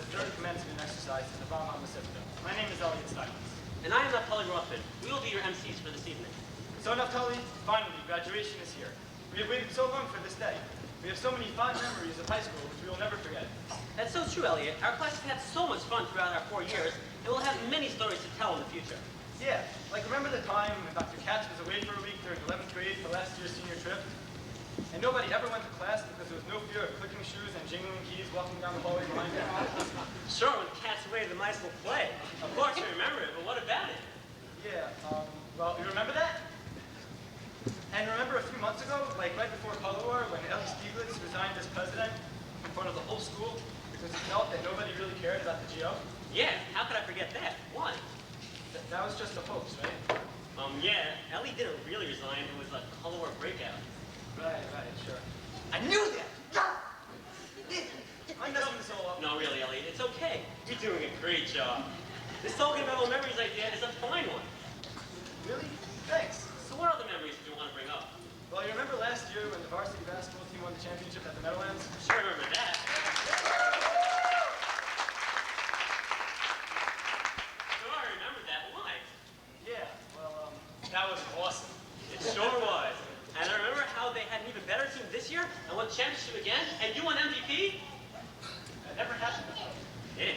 the third commencement exercise in the Rambam Mesivta. My name is Elliot Steinmetz. And I am Naftali Rothman. We will be your MCs for this evening. So Naftali, finally, graduation is here. We have waited so long for this day. We have so many fond memories of high school which we will never forget. That's so true, Elliot. Our class has had so much fun throughout our 4 years, and we'll have many stories to tell in the future. Yeah, like remember the time when Dr. Katz was away for a week during 11th grade for last year's senior trip? And nobody ever went to class because there was no fear of clicking shoes and jingling keys walking down the hallway behind him. Sure, when Katz away the mice will play. Of course we remember it, but what about it? Yeah, well, you remember that? And remember a few months ago, like right before Color War, when Eli Stieglitz resigned as president in front of the whole school because he felt that nobody really cared about the GO? Yeah, how could I forget that? Why? That was just a hoax, right? Yeah, Ellie didn't really resign. It was a Color War breakout. Right, sure. I knew that! I'm messing this all up. No, really, Elliot, it's okay. You're doing a great job. This talking about old memories idea is a fine one. Really? Thanks. So what other memories do you want to bring up? Well, you remember last year when the varsity basketball team won the championship at the Meadowlands? Sure remember that. Sure, I remember that. Why? Yeah, well, that was awesome. It sure was. And I remember how they had an even better team this year and won the championship again, and you won MVP? That never happened before. Yeah.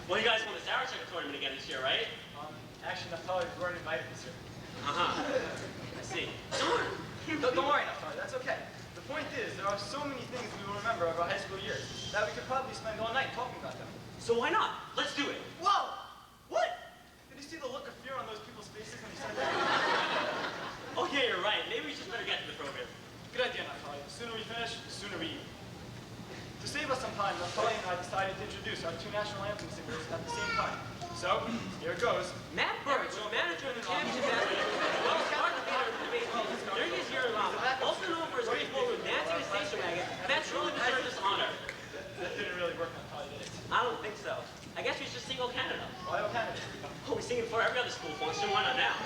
Well, you guys won the Sour Checker tournament again this year, right? Actually, Naftali, we weren't invited this year. Uh-huh. I see. Don't worry, Naftali, that's okay. The point is, there are so many things we will remember of our high school years that we could probably spend all night talking about them. So why not? Let's do it. Whoa! What? Did you see the look of fear on those people's faces when you said that? Oh, yeah, you're right. Maybe we should better get to the program. Good idea, Naftali. The sooner we finish, the sooner we eat. To save us some time, Naftali and I decided to introduce our two national anthem singers at the same time. So, here it goes. Matt Burge, manager of the championship basketball, well, started the theater in the baseball during his year in Rambam. Also known for his baseball with dancing and station wagon, Matt truly deserves this honor. That didn't really work, Naftali, did it? I don't think so. I guess we should sing O Canada. Why O Canada? Oh, we sing it for every other school function. Why not now?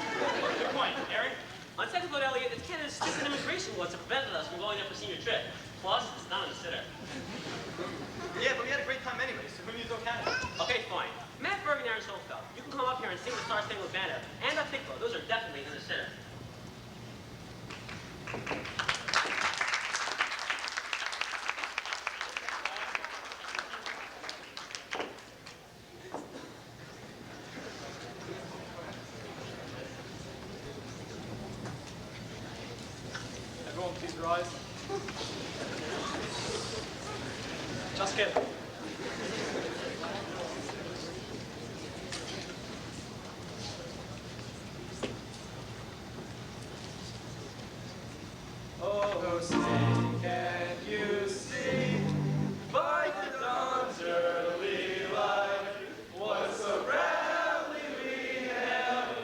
Good point. Aaron? On second thought, Elliot, it's Canada's stupid immigration laws that prevented us from going there for senior trip. Plus, it's not on the sitter. Yeah, but we had a great time anyway, so who needs O Canada? Okay, fine. Matt Berg and Aaron Schoenfeld, you can come up here and sing the Star Spangled Banner and a Tikva. Those are definitely in the sitter. Everyone, please rise. Just kidding. Oh, sing, can't you see, by the dawn's early light, what so proudly we hailed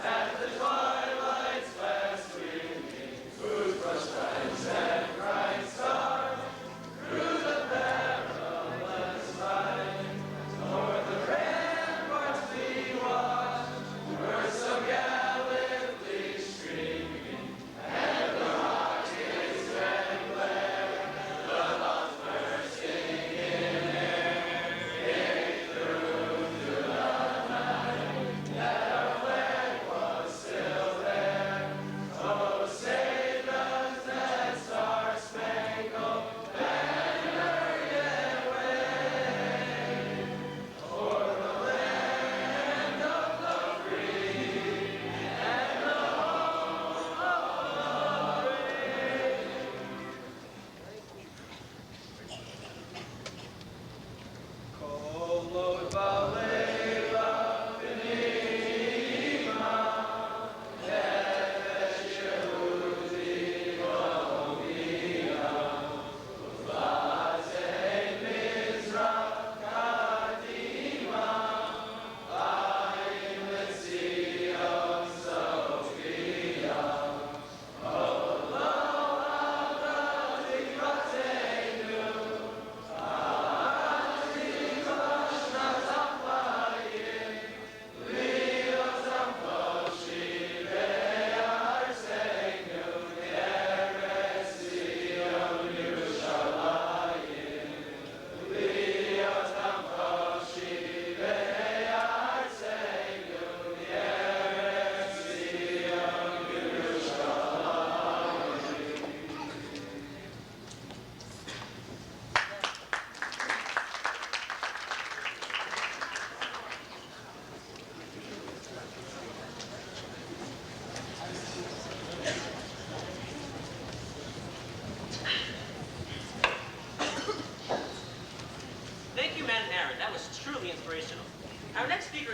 at the twilight's last gleaming, whose brush stripes and bright stars through the perilous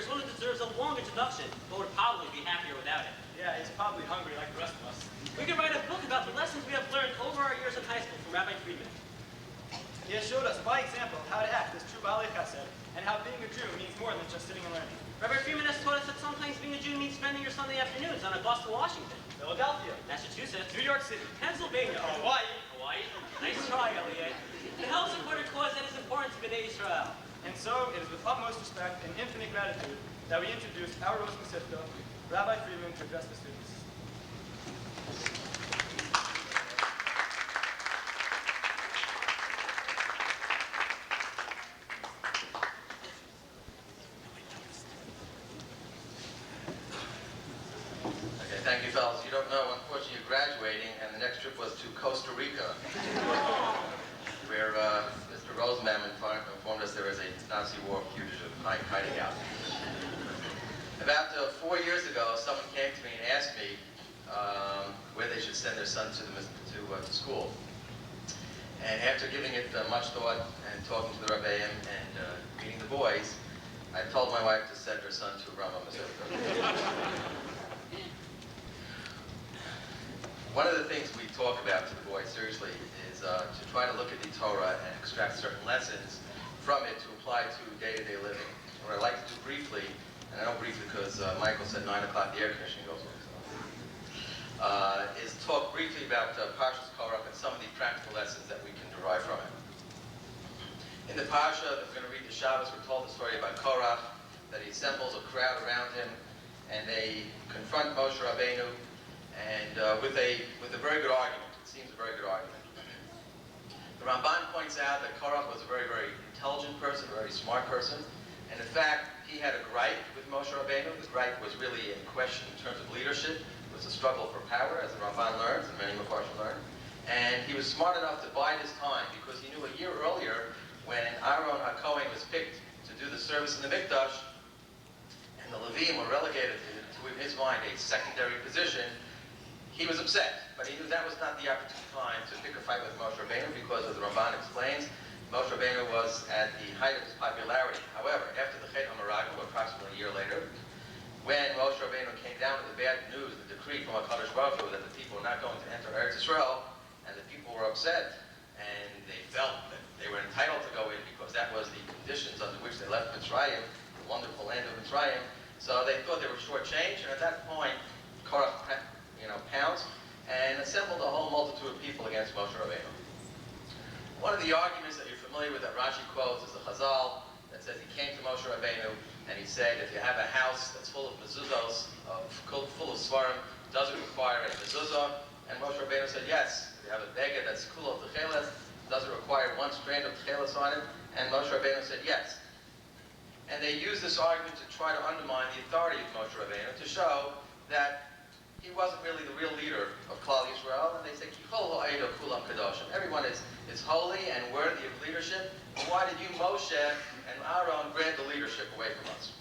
is one who deserves a long introduction, but would probably be happier without it. Yeah, he's probably hungry like the rest of us. We could write a book about the lessons we have learned over our years in high school from Rabbi Friedman. He has showed us by example how to act as true Baalei Chesed, and how being a Jew means more than just sitting and learning. Rabbi Friedman has taught us that sometimes being a Jew means spending your Sunday afternoons on a bus to Washington, Philadelphia, Massachusetts, New York City, Pennsylvania, Hawaii. Hawaii. Nice try, Elliot. To help support a cause that is important to B'nai Israel. And so it is with utmost respect and infinite gratitude that we introduce our Rambam Mesivta, Rabbi Friedman, to address the students. Okay, thank you, fellas. You don't know, unfortunately, you're graduating, and the next trip was to Costa Rica, where Mr. Rosenbaum informed us there was a Nazi war fugitive hiding out. About 4 years ago, someone came to me and asked me where they should send their son to school. And after giving it much thought and talking to the Rebbeim and meeting the boys, I told my wife to send her son to Rambam Mesivta. One of the things we talk about to the boys seriously is to try to look at the Torah and extract certain lessons from it to apply to day-to-day living. What I'd like to do briefly, and I don't briefly because Michael said 9 o'clock the air conditioning goes off, is talk briefly about Parshas Korach and some of the practical lessons that we can derive from it. In the Parsha that we're going to read the Shabbos, we're told the story about Korach, that he assembles a crowd around him, and they confront Moshe Rabbeinu, and with a very good argument. It seems a very good argument. The Ramban points out that Korach was a very, very intelligent person, a very smart person, and in fact, he had a gripe with Moshe Rabbeinu. The gripe was really a question in terms of leadership. It was a struggle for power, as the Ramban learns, and many Mefarshim learn. And he was smart enough to bide his time, because he knew a year earlier, when Aaron HaKohen was picked to do the service in the Mikdash, and the Levim were relegated to, in his mind, a secondary position, he was upset. But he knew that was not the opportune time to pick a fight with Moshe Rabbeinu, because, as the Ramban explains, Moshe Rabbeinu was at the height of his popularity. However, after the Chet HaMaragim, approximately a year later, when Moshe Rabbeinu came down with the bad news, the decree from HaKadosh Baruch Hu that the people were not going to enter Eretz Yisrael, and the people were upset, and they felt that they were entitled to go in because that was the conditions under which they left Mitzrayim, the wonderful land of Mitzrayim. So they thought they were shortchanged, and at that point, Korach, pounced and assembled a whole multitude of people against Moshe Rabbeinu. One of the arguments that you're familiar with that Rashi quotes is the Chazal that says he came to Moshe Rabbeinu and he said, if you have a house that's full of mezuzos, full of svarim, does it require a mezuzah? And Moshe Rabbeinu said, yes. If you have a beged that's cool of techeles, does it require one strand of techeles on it? And Moshe Rabbeinu said, yes. And they used this argument to try to undermine the authority of Moshe Rabbeinu, to show that he wasn't really the real leader of Klal Yisrael, and they say, Kichol ha'edo kulam kadoshim. Everyone is holy and worthy of leadership. And why did you, Moshe and Aaron, grant the leadership away from us?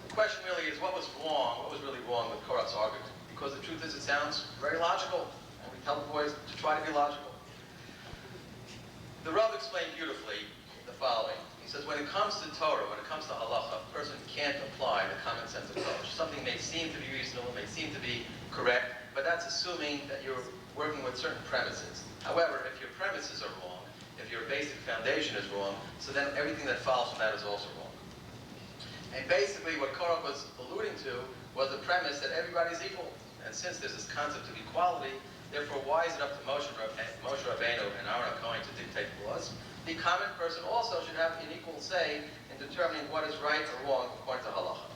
The question really is, what was wrong? What was really wrong with Korach's argument? Because the truth is, it sounds very logical, and we tell the boys to try to be logical. The Rav explained beautifully the following. He says, when it comes to Torah, when it comes to halacha, a person can't apply the common sense approach. Something may seem to be reasonable, may seem to be correct, but that's assuming that you're working with certain premises. However, if your premises are wrong, if your basic foundation is wrong, so then everything that follows from that is also wrong. And basically what Korach was alluding to was the premise that everybody's equal. And since there's this concept of equality, therefore why is it up to Moshe Rabbeinu and Aaron HaKohen to dictate the laws? The common person also should have an equal say in determining what is right or wrong according to halacha.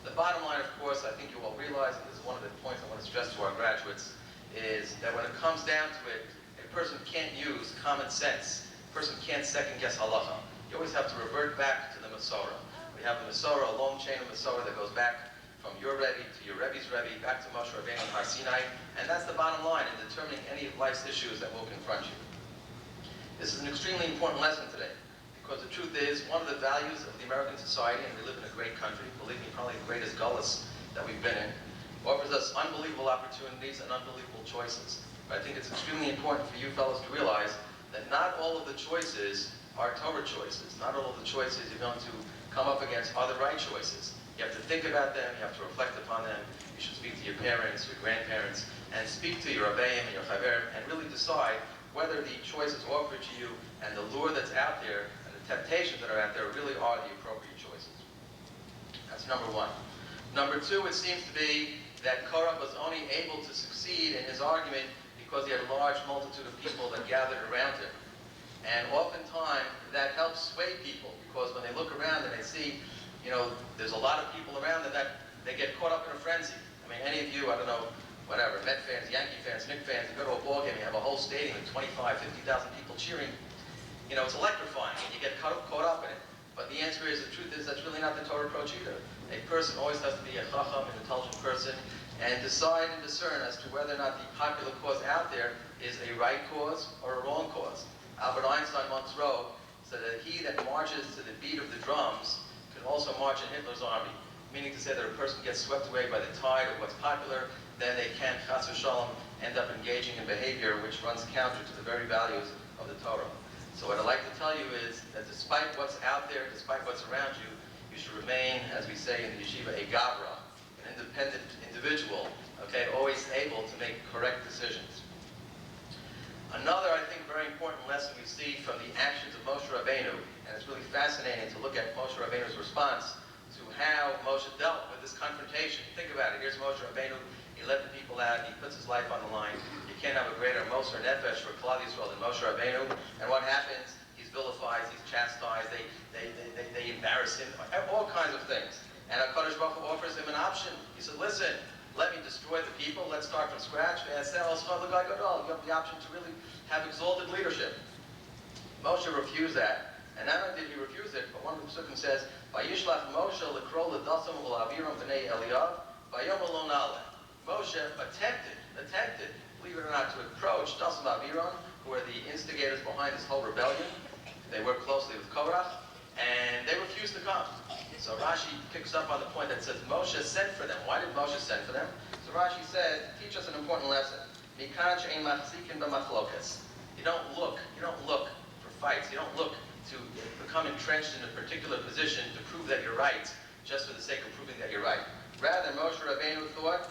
The bottom line, of course, I think you all realize, and this is one of the points I want to stress to our graduates, is that when it comes down to it, a person can't use common sense. A person can't second-guess halacha. You always have to revert back to the Masorah. We have the Masorah, a long chain of Masorah that goes back from your Rebbe to your Rebbe's Rebbe, back to Moshe Rabbeinu and Har Sinai, and that's the bottom line in determining any of life's issues that will confront you. This is an extremely important lesson today, because the truth is, one of the values of the American society, and we live in a great country, believe me, probably the greatest gullus that we've been in, offers us unbelievable opportunities and unbelievable choices. But I think it's extremely important for you fellows to realize that not all of the choices are Torah choices. Not all of the choices you're going to come up against other right choices. You have to think about them, you have to reflect upon them. You should speak to your parents, your grandparents, and speak to your Rebbeim and your Chaverim, and really decide whether the choices offered to you and the lure that's out there and the temptations that are out there really are the appropriate choices. That's number one. Number two, it seems to be that Korach was only able to succeed in his argument because he had a large multitude of people that gathered around him. And oftentimes, that helps sway people, because when they look around and they see, there's a lot of people around them that they get caught up in a frenzy. I mean, any of you, I don't know, whatever, Met fans, Yankee fans, Knicks fans, you go to a ball game, you have a whole stadium with 25, 50,000 people cheering. It's electrifying, and you get caught up in it. But the answer is, the truth is, that's really not the Torah approach either. A person always has to be a chacham, an intelligent person, and decide and discern as to whether or not the popular cause out there is a right cause or a wrong cause. Albert Einstein once wrote, said that he that marches to the beat of the drums can also march in Hitler's army. Meaning to say that a person gets swept away by the tide of what's popular, then they can, chas v'shalom, end up engaging in behavior which runs counter to the very values of the Torah. So what I'd like to tell you is that despite what's out there, despite what's around you, you should remain, as we say in the yeshiva, a gabra, an independent individual, okay, always able to make correct decisions. Another, I think, very important lesson we see from the actions of Moshe Rabbeinu, and it's really fascinating to look at Moshe Rabbeinu's response to how Moshe dealt with this confrontation. Think about it. Here's Moshe Rabbeinu. He led the people out. He puts his life on the line. You can't have a greater Moser Nefesh for Klal Yisrael than Moshe Rabbeinu. And what happens? He's vilified. He's chastised. They embarrass him. All kinds of things. And HaKadosh Baruch Hu offers him an option. He said, listen, let me destroy the people. Let's start from scratch. You have the option to really have exalted leadership. Moshe refused that. And not only did he refuse it, but one of the Psukim says, Vayishlach Moshe l'kro l'dasam u'la'aviram b'nei Eliyav, vayom lo naleh. Moshe attempted, believe it or not, to approach Dasam Aviram, who were the instigators behind this whole rebellion. They worked closely with Korach, and they refused to come. So Rashi picks up on the point that says Moshe sent for them. Why did Moshe send for them? So Rashi says, teach us an important lesson. You don't look for fights. You don't look to become entrenched in a particular position to prove that you're right, just for the sake of proving that you're right. Rather, Moshe Rabbeinu thought,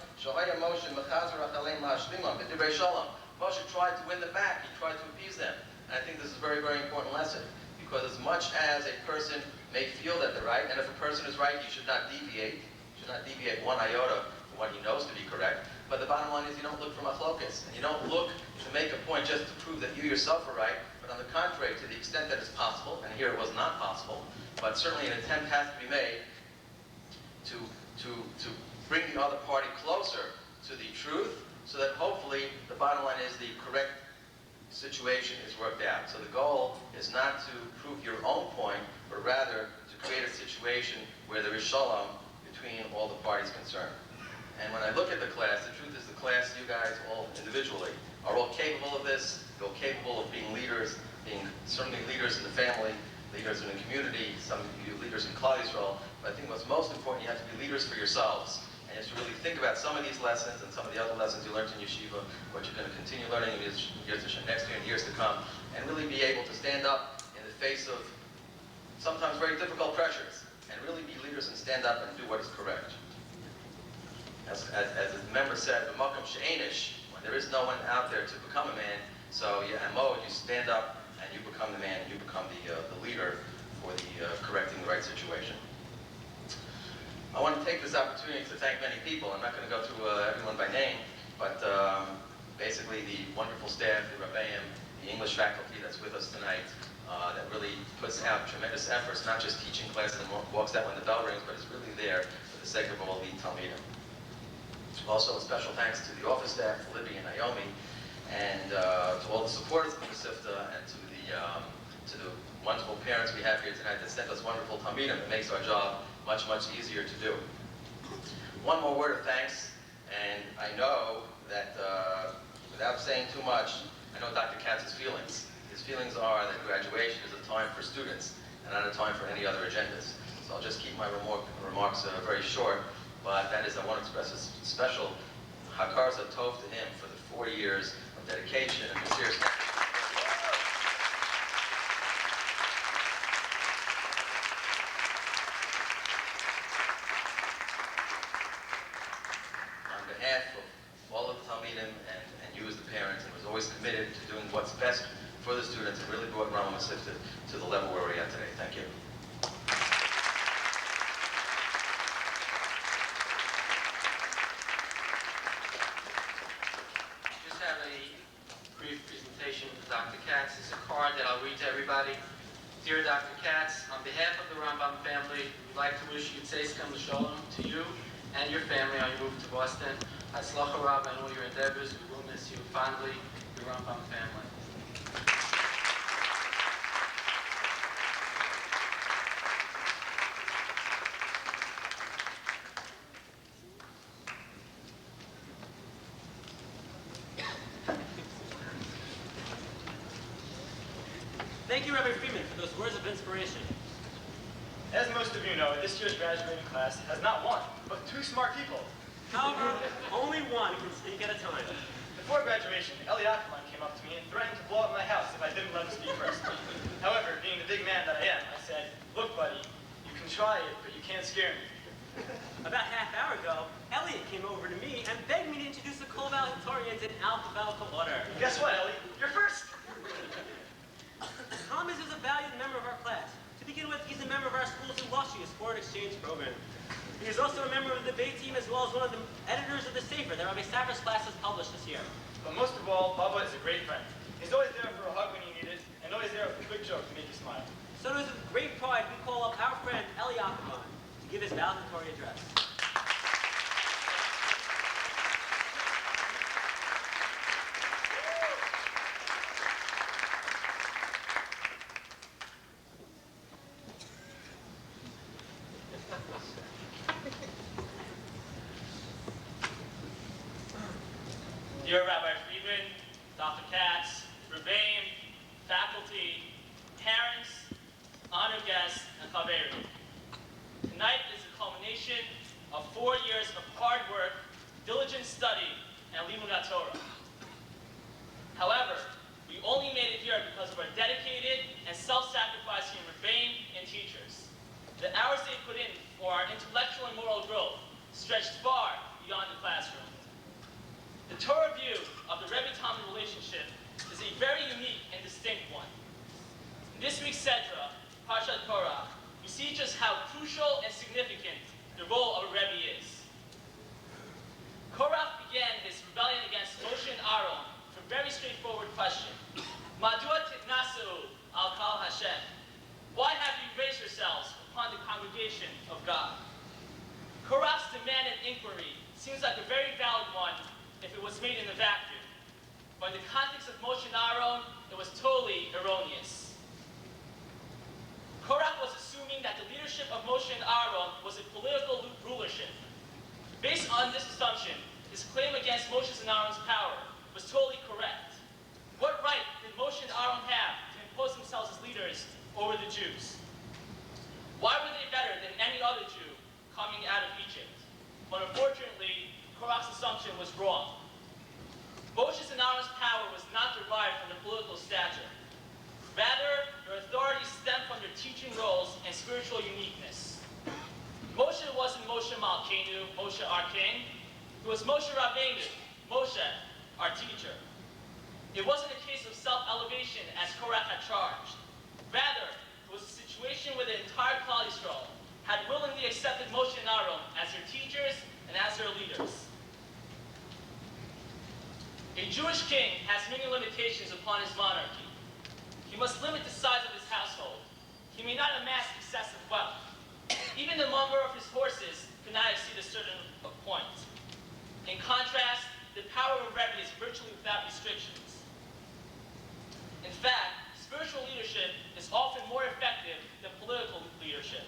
Moshe tried to win them back. He tried to appease them. And I think this is a very, very important lesson. Because as much as a person may feel that they're right, and if a person is right, you should not deviate. You should not deviate one iota from what he knows to be correct. But the bottom line is you don't look for machlokas. And you don't look to make a point just to prove that you yourself are right. But on the contrary, to the extent that it's possible, and here it was not possible, but certainly an attempt has to be made to bring the other party closer to the truth, so that hopefully the bottom line is the correct situation is worked out. So the goal is not to prove your own point, but rather to create a situation where there is shalom between all the parties concerned. And when I look at the class, the truth is the class, you guys all individually, are all capable of this. You're all capable of being leaders, being certainly leaders in the family, leaders in the community, some of you leaders in Klal Yisrael. But I think what's most important, you have to be leaders for yourselves. And you have to really think about some of these lessons and some of the other lessons you learned in yeshiva, what you're going to continue learning in next year and years to come, and really be able to stand up in the face of sometimes very difficult pressures, and really be leaders and stand up and do what is correct. As the member said, "B'makom she'enish," when there is no one out there to become a man, so you stand up and you become the man, you become the leader for the correcting the right situation. I want to take this opportunity to thank many people. I'm not going to go through everyone by name, but basically the wonderful staff, the Rebbeim, the English faculty that's with us tonight, that really puts out tremendous efforts, not just teaching classes and walks out when the bell rings, but is really there for the sake of all the Talmidim. Also, a special thanks to the office staff, Libby and Naomi, and to all the supporters of Mesivta, and to the wonderful parents we have here tonight that sent us wonderful Talmidim. It makes our job much, much easier to do. One more word of thanks, and I know that without saying too much, I know Dr. Katz's feelings. His feelings are that graduation is a time for students and not a time for any other agendas. So I'll just keep my remarks very short, but that is, I want to express a special Hakar Tov to him for the 4 years of dedication and sincere committed to doing what's best for the students and really brought Rambam Mesivta to the level where we're at today. Thank you. Just have a brief presentation for Dr. Katz. It's a card that I'll read to everybody. Dear Dr. Katz, on behalf of the Rambam family, we'd like to wish you Tzeiskam L'Sholom to you and your family on your move to Boston. Hatzlacha Rav and all your endeavors. We will miss you fondly, the Rambam family. Thank you, Rabbi Freeman, for those words of inspiration. As most of you know, this year's graduating class has not one, but two smart people. However, only one can speak at a time. Before graduation, Eli Ackerman came up to me and threatened to blow up my house if I didn't let him speak first. However, being the big man that I am, I said, look, buddy, you can try it, but you can't scare me. About half hour ago, Elliot came over to me and begged me to introduce the co-valedictorians in alphabetical order. Guess what, Ellie? You're first! Thomas is a valued member of our class. To begin with, he's a member of our school's illustrious foreign exchange program. He is also a member of the debate team as well as one of the editors of the Sefer that Rabbi Safra's class has published this year. But most of all, Baba is a great friend. He's always there for a hug when you need it, and always there with a quick joke to make you smile. So it is with great pride we call up our friend Eli Ackerman to give his valedictory address. Dear Rabbi Friedman, Dr. Katz, Rebbeim, faculty, parents, honored guests, and Chaverim. Tonight is the culmination of 4 years of hard work, diligent study, and limud Torah. However, we only made it here because of our dedicated and self-sacrificing Rebbeim and teachers. The hours they put in for our intellectual and moral growth stretched far beyond the classroom. The Torah view of the Rebbe-Talmud relationship is a very unique and distinct one. In this week's Sedra, Parshat Korach, we see just how crucial and significant the role of a Rebbe is. Korach began his rebellion against Moshe and Aaron with a very straightforward question. Madua titnasu al kal Hashem? Why have you raised yourselves upon the congregation of God? Korach's demand and inquiry seems like a very valid one if it was made in a vacuum. But in the context of Moshe and Aaron, it was totally erroneous. Korach was assuming that the leadership of Moshe and Aaron was a political rulership. Based on this assumption, his claim against Moshe's and Aaron's power was totally correct. What right did Moshe and Aaron have to impose themselves as leaders over the Jews? Why were they better than any other Jew coming out of Egypt? But unfortunately, Korach's assumption was wrong. Moshe's and Aaron's power was not derived from their political stature. Rather, their authority stemmed from their teaching roles and spiritual uniqueness. Moshe wasn't Moshe Malkeinu, Moshe our king. It was Moshe Rabbeinu, Moshe, our teacher. It wasn't a case of self-elevation as Korach had charged. Rather, it was a situation where the entire Klal Yisrael had willingly accepted Moshe and Aaron as their teachers and as their leaders. A Jewish king has many limitations upon his monarchy. He must limit the size of his household. He may not amass excessive wealth. Even the number of his horses cannot exceed a certain point. In contrast, the power of a Rebbe is virtually without restrictions. In fact, spiritual leadership is often more effective than political leadership.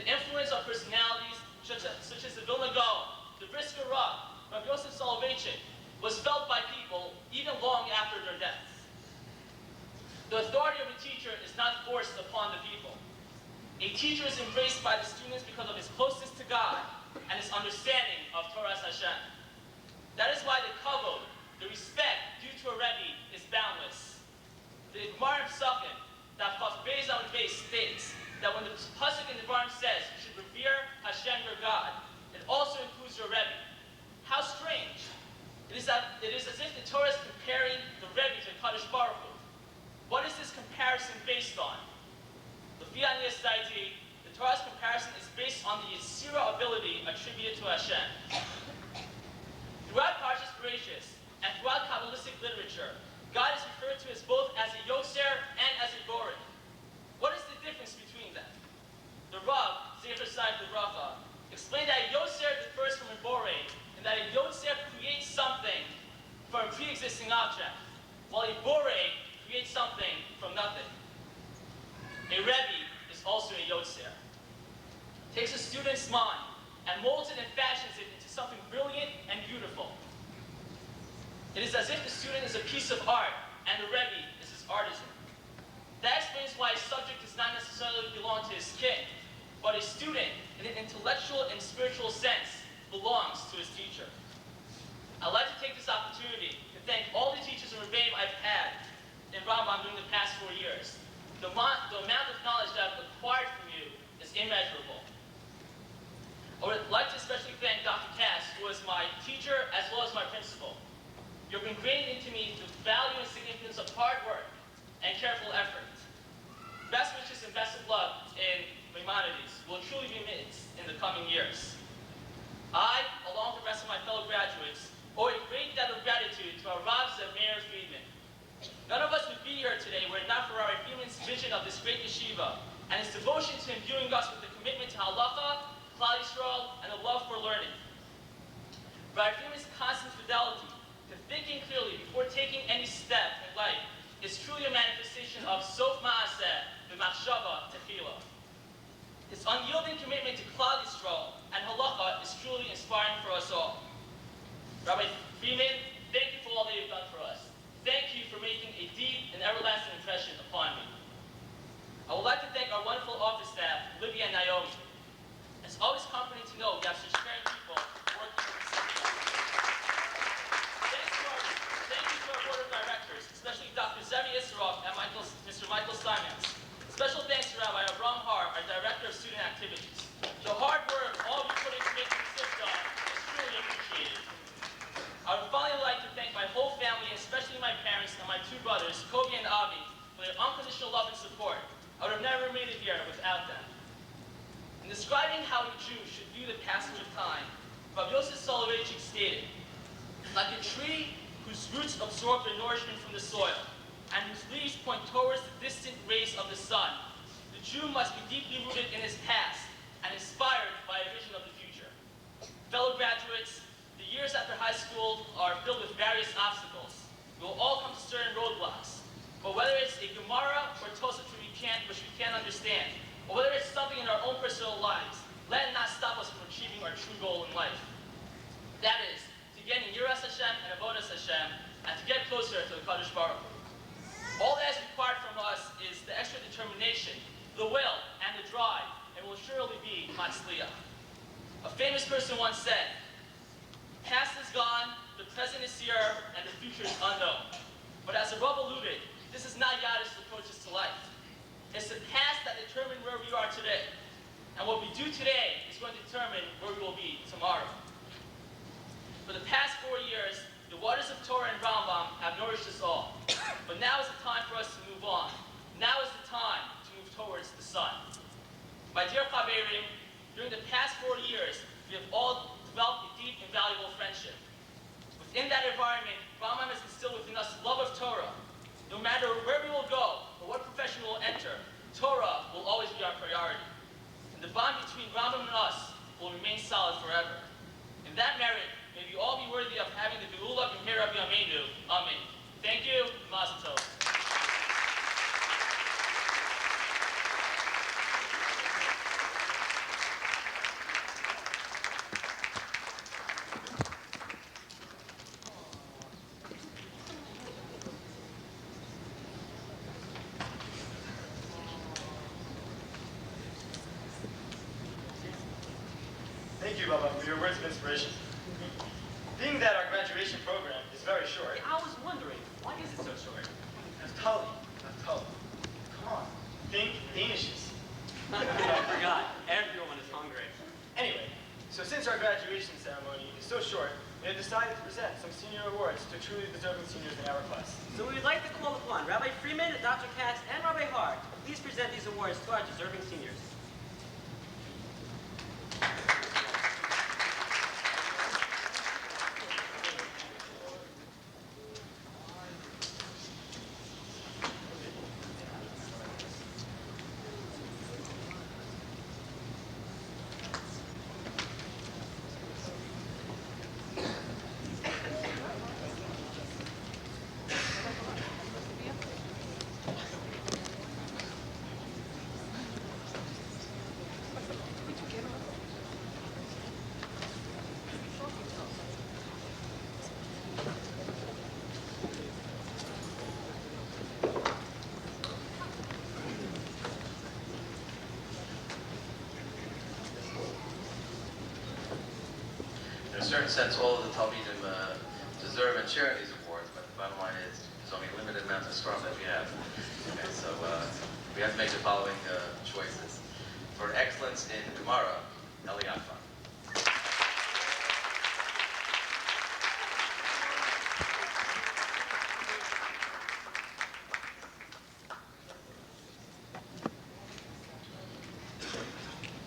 The influence of personalities such as the Vilna Gaon, the Brisker Rav, Rav Yosef Soloveitchik, was felt by people even long after their deaths. The authority of a teacher is not forced upon the people. A teacher is embraced by the students because of his closeness to God and his understanding of Torah Hashem. That is why the kavod, the respect due to a Rebbe, is boundless. The Gemara in Pesachim, that Chaf Beis Amud Beis states that when the pasuk in the Gemara says you should revere Hashem your God, it also includes your Rebbe. How strange! It is as if the Torah is comparing the Rebbe to Kadosh Baruch Hu. What is this comparison based on? The Torah's comparison is based on the Yisira ability attributed to Hashem. Throughout Parshas Bereshis and throughout Kabbalistic literature, God is referred to as both as a Yotzer and as a Borei. What is the difference between them? The Rav, Zecher Tzaddik Livracha, explained that a Yotzer differs from a Borei in that a Yotzer creates something from a pre-existing object, while a Borei creates something from nothing. A Rebbe is also a Yotzer. Takes a student's mind and molds it and fashions it into something brilliant and beautiful. It is as if the student is a piece of art and the Rebbe is his artisan. That explains why a subject does not necessarily belong to his king, but a student, in an intellectual and spiritual sense, belongs to his teacher. I'd like to take this opportunity to thank all the teachers and Rebbeim I've had in Rambam during the past 4 years. The amount of knowledge that I've acquired from you is immeasurable. I would like to especially thank Dr. Cass, who was my teacher as well as my principal. You've ingrained into me the value and significance of hard work and careful effort. Best wishes and best of luck in Maimonides will truly be missed in the coming years. I, along with the rest of my fellow graduates, owe a great debt of gratitude to our Rav Zev Meir Friedman. None of us would be here today were it not for our Friedman's vision of this great yeshiva and his devotion to imbuing us with the commitment to halacha, Klal Yisrael, and a love for learning. Rabbi Friedman's constant fidelity to thinking clearly before taking any step in life is truly a manifestation of Sof Ma'aseh v'Machshava Tefillah. His unyielding commitment to Klal Yisrael and halacha is truly inspiring for us all. Rabbi Friedman, thank you for all that you've done for us. Thank you for making a deep and everlasting impression upon me. I would like to thank our wonderful office staff, Libby and Naomi. It's always comforting to know we have such caring people working with us. Thank you to our board of directors, especially Dr. Zevi Isserov and Mr. Michael Steinmetz. Special thanks to Rabbi Avram Har, our director of student activities. The hard work all of you put into making this done is truly appreciated. I would finally like to thank my whole family, especially my parents and my 2 brothers, Kobe and Avi, for their unconditional love and support. I would have never made it here without them. In describing how a Jew should view the passage of time, Rav Yosef Soloveitchik stated, like a tree whose roots absorb the nourishment from the soil, and whose leaves point towards the distant rays of the sun, the Jew must be deeply rooted in his past and inspired by a vision of the future. Fellow graduates, the years after high school are filled with various obstacles. We will all come to certain roadblocks. But whether it's a Gemara or Tosafot which we can't understand, or whether it's something in our own personal lives, let it not stop us from achieving our true goal in life. That is, to get in Yiras Hashem and Avodas Hashem, and to get closer to the Kadosh Baruch Hu. All that is required from us is the extra determination, the will, and the drive, and will surely be Matzliach. A famous person once said, past is gone, the present is here, and the future is unknown. But as the Rav alluded, this is not Yaddish approaches to life. It's the past that determines where we are today. And what we do today is going to determine where we will be tomorrow. For the past 4 years, the waters of Torah and Rambam have nourished us all. But now is the time for us to move on. Now is the time to move towards the sun. My dear Chaverim, during the past 4 years, we have all developed a deep and valuable friendship. Within that environment, Rambam has instilled within us love of Torah. No matter where we will go or what profession we will enter, Torah will always be our priority. And the bond between Rambam and us will remain solid forever. In that merit, may we all be worthy of having the Geula from here Rabbi Yameinu. Amen. Thank you. Mazel tov. Thank you, Baba, for your words of inspiration. Being that our graduation program is very short, I was wondering, why is it so short? Naftali, come on, think Danishes. I forgot. Everyone is hungry. Anyway, so since our graduation ceremony is so short, we have decided to present some senior awards to truly deserving seniors in our class. So we'd like to call Freeman, Dr. Katz, and Rabbi Hart, please present these awards to our deserving seniors. In a certain sense, all of the Talmidim deserve and share these awards, but the bottom line is there's only a limited amount of storm that we have. Okay, so we have to make the following choices. For excellence in Gemara, Eliyafa.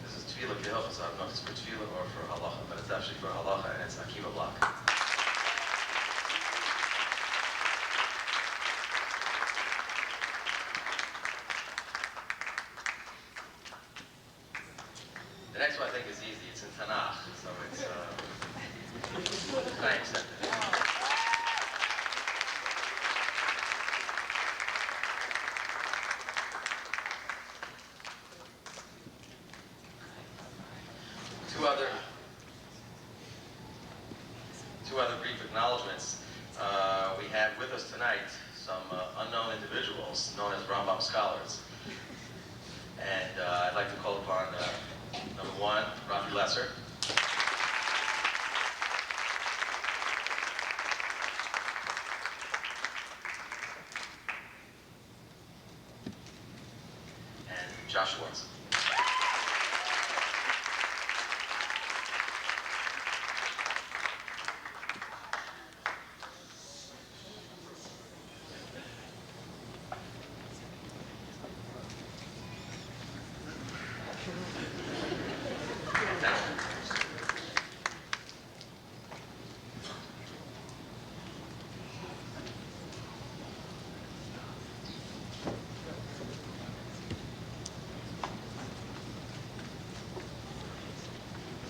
This is Tefillah Kehilchah, so I don't know if it's for Tefillah or for Halacha, but it's actually for Halacha, and it's Akiva Block. The next one I think is easy. It's in Tanakh, so it's I accept it. Two other brief acknowledgments. We have with us tonight some unknown individuals known as Rambam scholars. And I'd like to call upon number one, Rafi Lesser. And Josh Schwartz.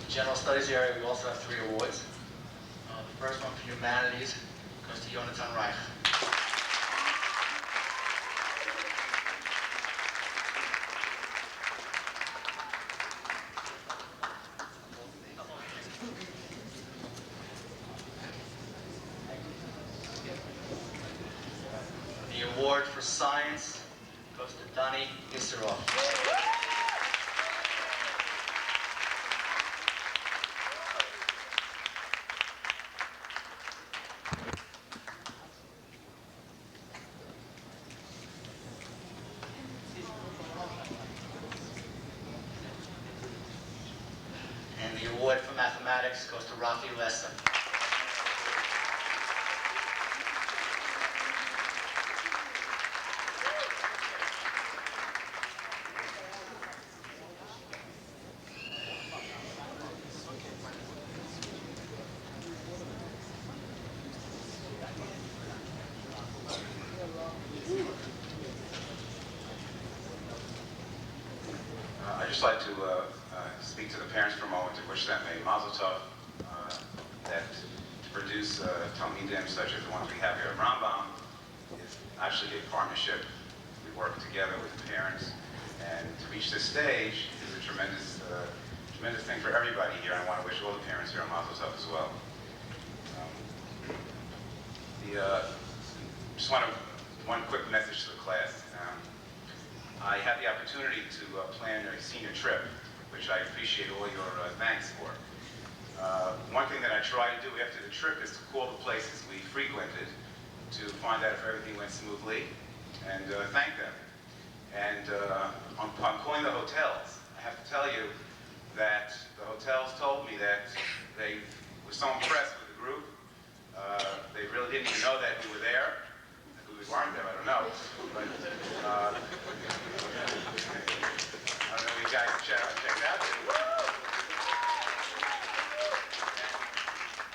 General Studies area, we also have 3 awards. The first one for Humanities goes to Yonatan Reich. The award for Science goes to Dani Isserov. And the award for Mathematics goes to Rafi Lesser. I'd just like to speak to the parents for a moment to wish them a mazel tov, that to produce Talmidim such as the ones we have here at Rambam is actually a partnership. We work together with the parents, and to reach this stage is a tremendous thing for everybody here. I want to wish all the parents here a mazel tov as well. Just one quick message to the class. I had the opportunity to plan a senior trip, which I appreciate all your thanks for. One thing that I try to do after the trip is to call the places we frequented to find out if everything went smoothly and thank them. And upon calling the hotels, I have to tell you that the hotels told me that they were so impressed with the group. They really didn't even know that we were there. We were we weren't there, I don't know. But I don't know if you guys check it out.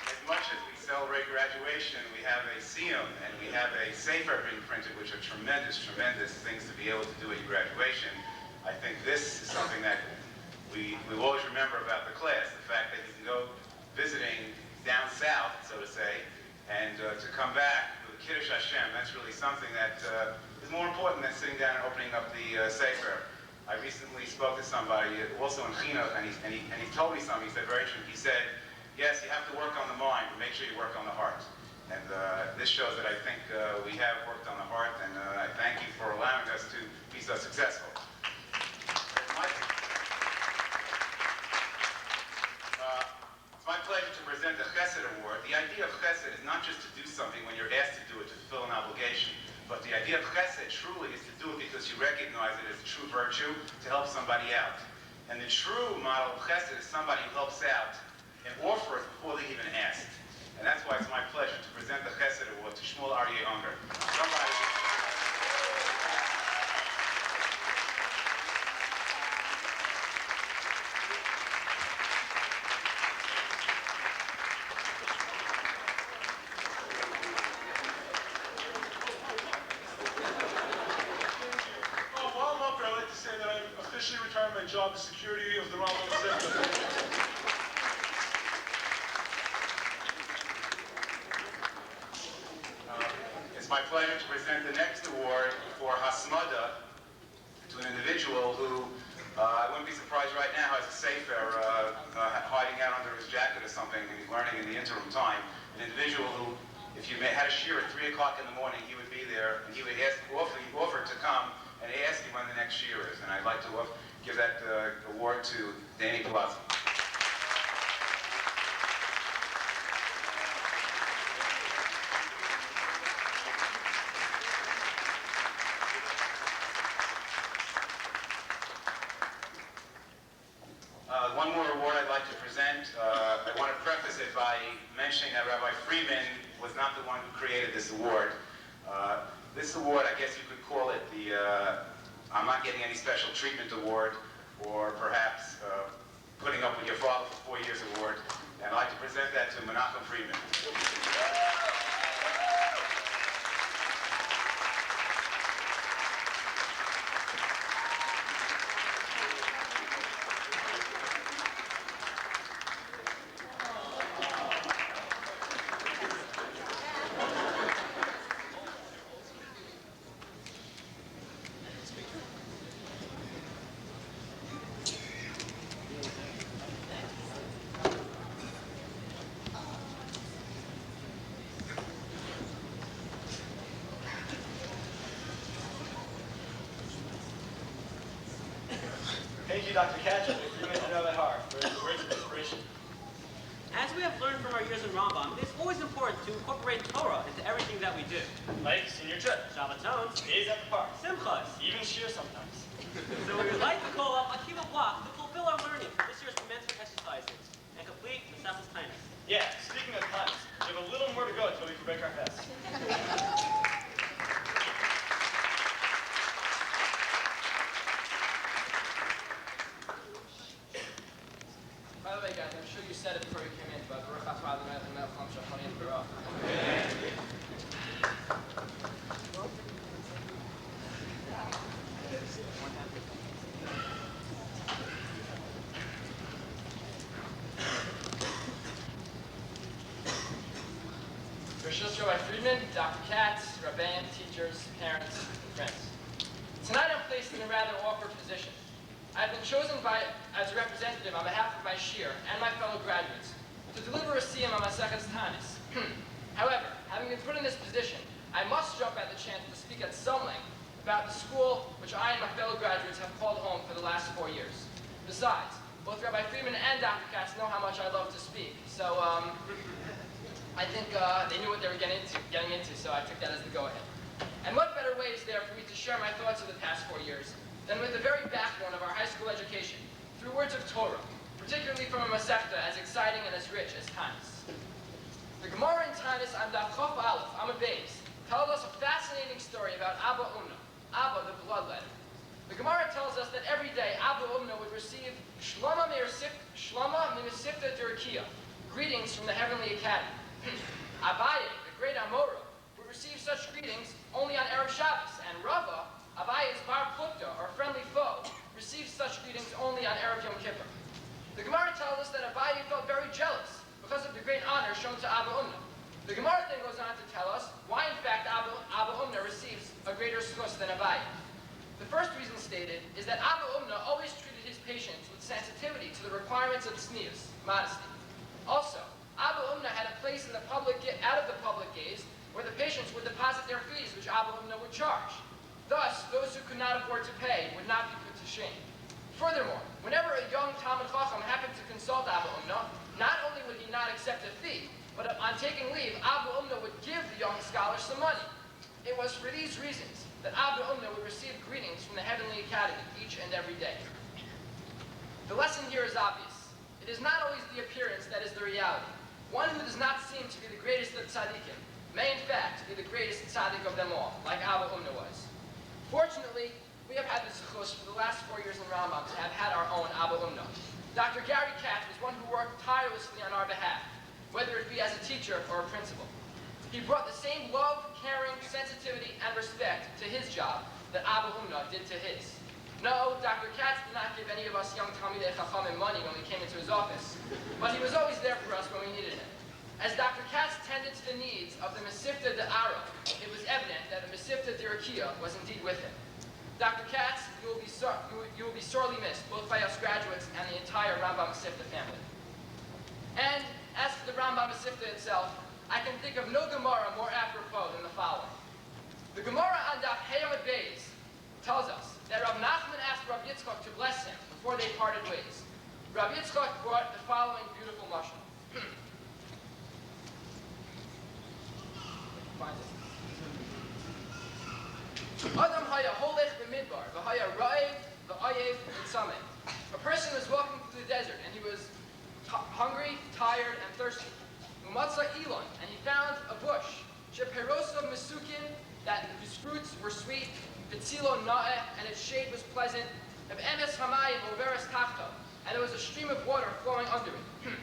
As much as we celebrate graduation, we have a siyum and we have a sefer being printed, which are tremendous, tremendous things to be able to do at your graduation. I think this is something that we will always remember about the class, the fact that you can go visiting down south, so to say, and to come back with Kiddush Hashem. That's really something that is more important than sitting down and opening up the sefer. I recently spoke to somebody, also in Chinuch, and he told me something. He said, very interesting. He said, yes, you have to work on the mind, but make sure you work on the heart. And this shows that I think we have worked on the heart, and I thank you for allowing us to be so successful. It's my pleasure to present the Chesed Award. The idea of Chesed is not just to do something when you're asked to do it, to fulfill an obligation, but the idea of Chesed truly is to do it because you recognize it as a true virtue to help somebody out. And the true model of Chesed is somebody who helps out and offers before they even asked. And that's why it's my pleasure to present the Chesed Award to Shmuel Aryeh Unger. While I'm up here, I'd like to say that I officially retired my job as security of the Rambam Mesivta. It's my pleasure to present the next award for Hasmada to an individual who, I wouldn't be surprised right now, has a sefer hiding out under his jacket or something, and he's learning in the interim time. An individual who, if you had a shiur at 3 o'clock in the morning, he would be there, and he would offer to come and ask you when the next shiur is. And I'd like to give that award to Danny Palazzo. One more award I'd like to present. I want to preface it by mentioning that Rabbi Friedman was not the one who created this award. This award, I guess you could call it the I'm not getting any special treatment award, or perhaps putting up with your father for 4 years award. And I'd like to present that to Menachem Friedman. Thank you, Dr. Katz, and Rabbi Har, for the words of inspiration. As we have learned from our years in Rambam, it is always important to incorporate Torah into everything that we do. Like senior trip, Shabbatons, days at the park, Simchas. even shiur sometimes. So we would like to call up Akiva Block to fulfill our learning for this year's commencement exercises and complete Mesachos Tainis. Yeah, speaking of times, we have a little more to go until we can break our fast. By the way, guys, I'm sure you said it before you came in, but Baruch atah Adonai Melech Haolam Shachoni and Baruch. Rishos Rabbi Friedman, Dr. Katz, Rabban, teachers, parents, and friends. Tonight I'm placed in a rather awkward position. I've been chosen as a representative on behalf of my shiur and my fellow graduates to deliver a siyum on Mesachos Tainis. However, having been put in this position, I must jump at the chance to speak at some length about the school which I and my fellow graduates have called home for the last 4 years. Besides, both Rabbi Friedman and Dr. Katz know how much I love to speak, so I think they knew what they were getting into, so I took that as the go-ahead. And what better way is there for me to share my thoughts of the past 4 years than with the very backbone of our high school education, through words of Torah, particularly from a Mesivta as exciting and as rich as Tainis. The Gemara in Tainis, I'm Daf Chof Aleph, I'm a base. tells us a fascinating story about Abba Umna, Abba the bloodletting. The Gemara tells us that every day Abba Umna would receive Shlama Mesivta Durakia, greetings from the Heavenly Academy. Abaye, the great Amora, would receive such greetings only on Erev Shabbos, and Rava, Abaye's bar plukta, or friendly foe, receives such greetings only on Erev Yom Kippur. The Gemara tells us that Abaye felt very jealous because of the great honor shown to Abba Umna. The Gemara then goes on to tell us why, in fact, Abba Umna receives a greater schus than Abaye. The first reason stated is that Abba Umna always treated his patients with sensitivity to the requirements of tznius, modesty. Also, Abba Umna had a place in the out of the public gaze where the patients would deposit their fees, which Abba Umna would charge. Thus, those who could not afford to pay would not be put to shame. Furthermore, whenever a young Talmid Chacham happened to consult Abba Umna, not only would he not accept a fee, but on taking leave, Abba Umna would give the young scholar some money. It was for these reasons that Abba Umna would receive greetings from the Heavenly Academy each and every day. The lesson here is obvious. It is not always the appearance that is the reality. One who does not seem to be the greatest of tzaddikim may in fact be the greatest tzaddik of them all, like Abba Umna was. Fortunately, we have had the zechus for the last 4 years in Rambam to have had our own Abba Umna. Dr. Gary Katz was one who worked tirelessly on our behalf, whether it be as a teacher or a principal. He brought the same love, caring, sensitivity, and respect to his job that Abba Umna did to his. No, Dr. Katz did not give any of us young Talmidei Chachamim money when we came into his office, but he was always there for us when we needed him. As Dr. Katz tended to the needs of the Mesivta Da'ara, it was evident that the Mesivta Dirakia was indeed with him. Dr. Katz, you will be sorely missed, both by us graduates and the entire Rambam Mesivta family. And as for the Rambam Mesivta itself, I can think of no Gemara more apropos than the following. The Gemara on Daf Heyamid Beis tells us that Rav Nachman asked Rav Yitzchak to bless him before they parted ways. Rav Yitzchak brought the following beautiful mashal. Adam haya holech b'midbar, v'haya ra'ev, v'ayev b'tzameh. A person was walking through the desert, and he was hungry, tired, and thirsty. Umatza Elon, and he found a bush. Sheperosav mesukin, that whose fruits were sweet. V'tzilo na'eh, and its shade was pleasant. Of emes hamayim overes tachto, and there was a stream of water flowing under it.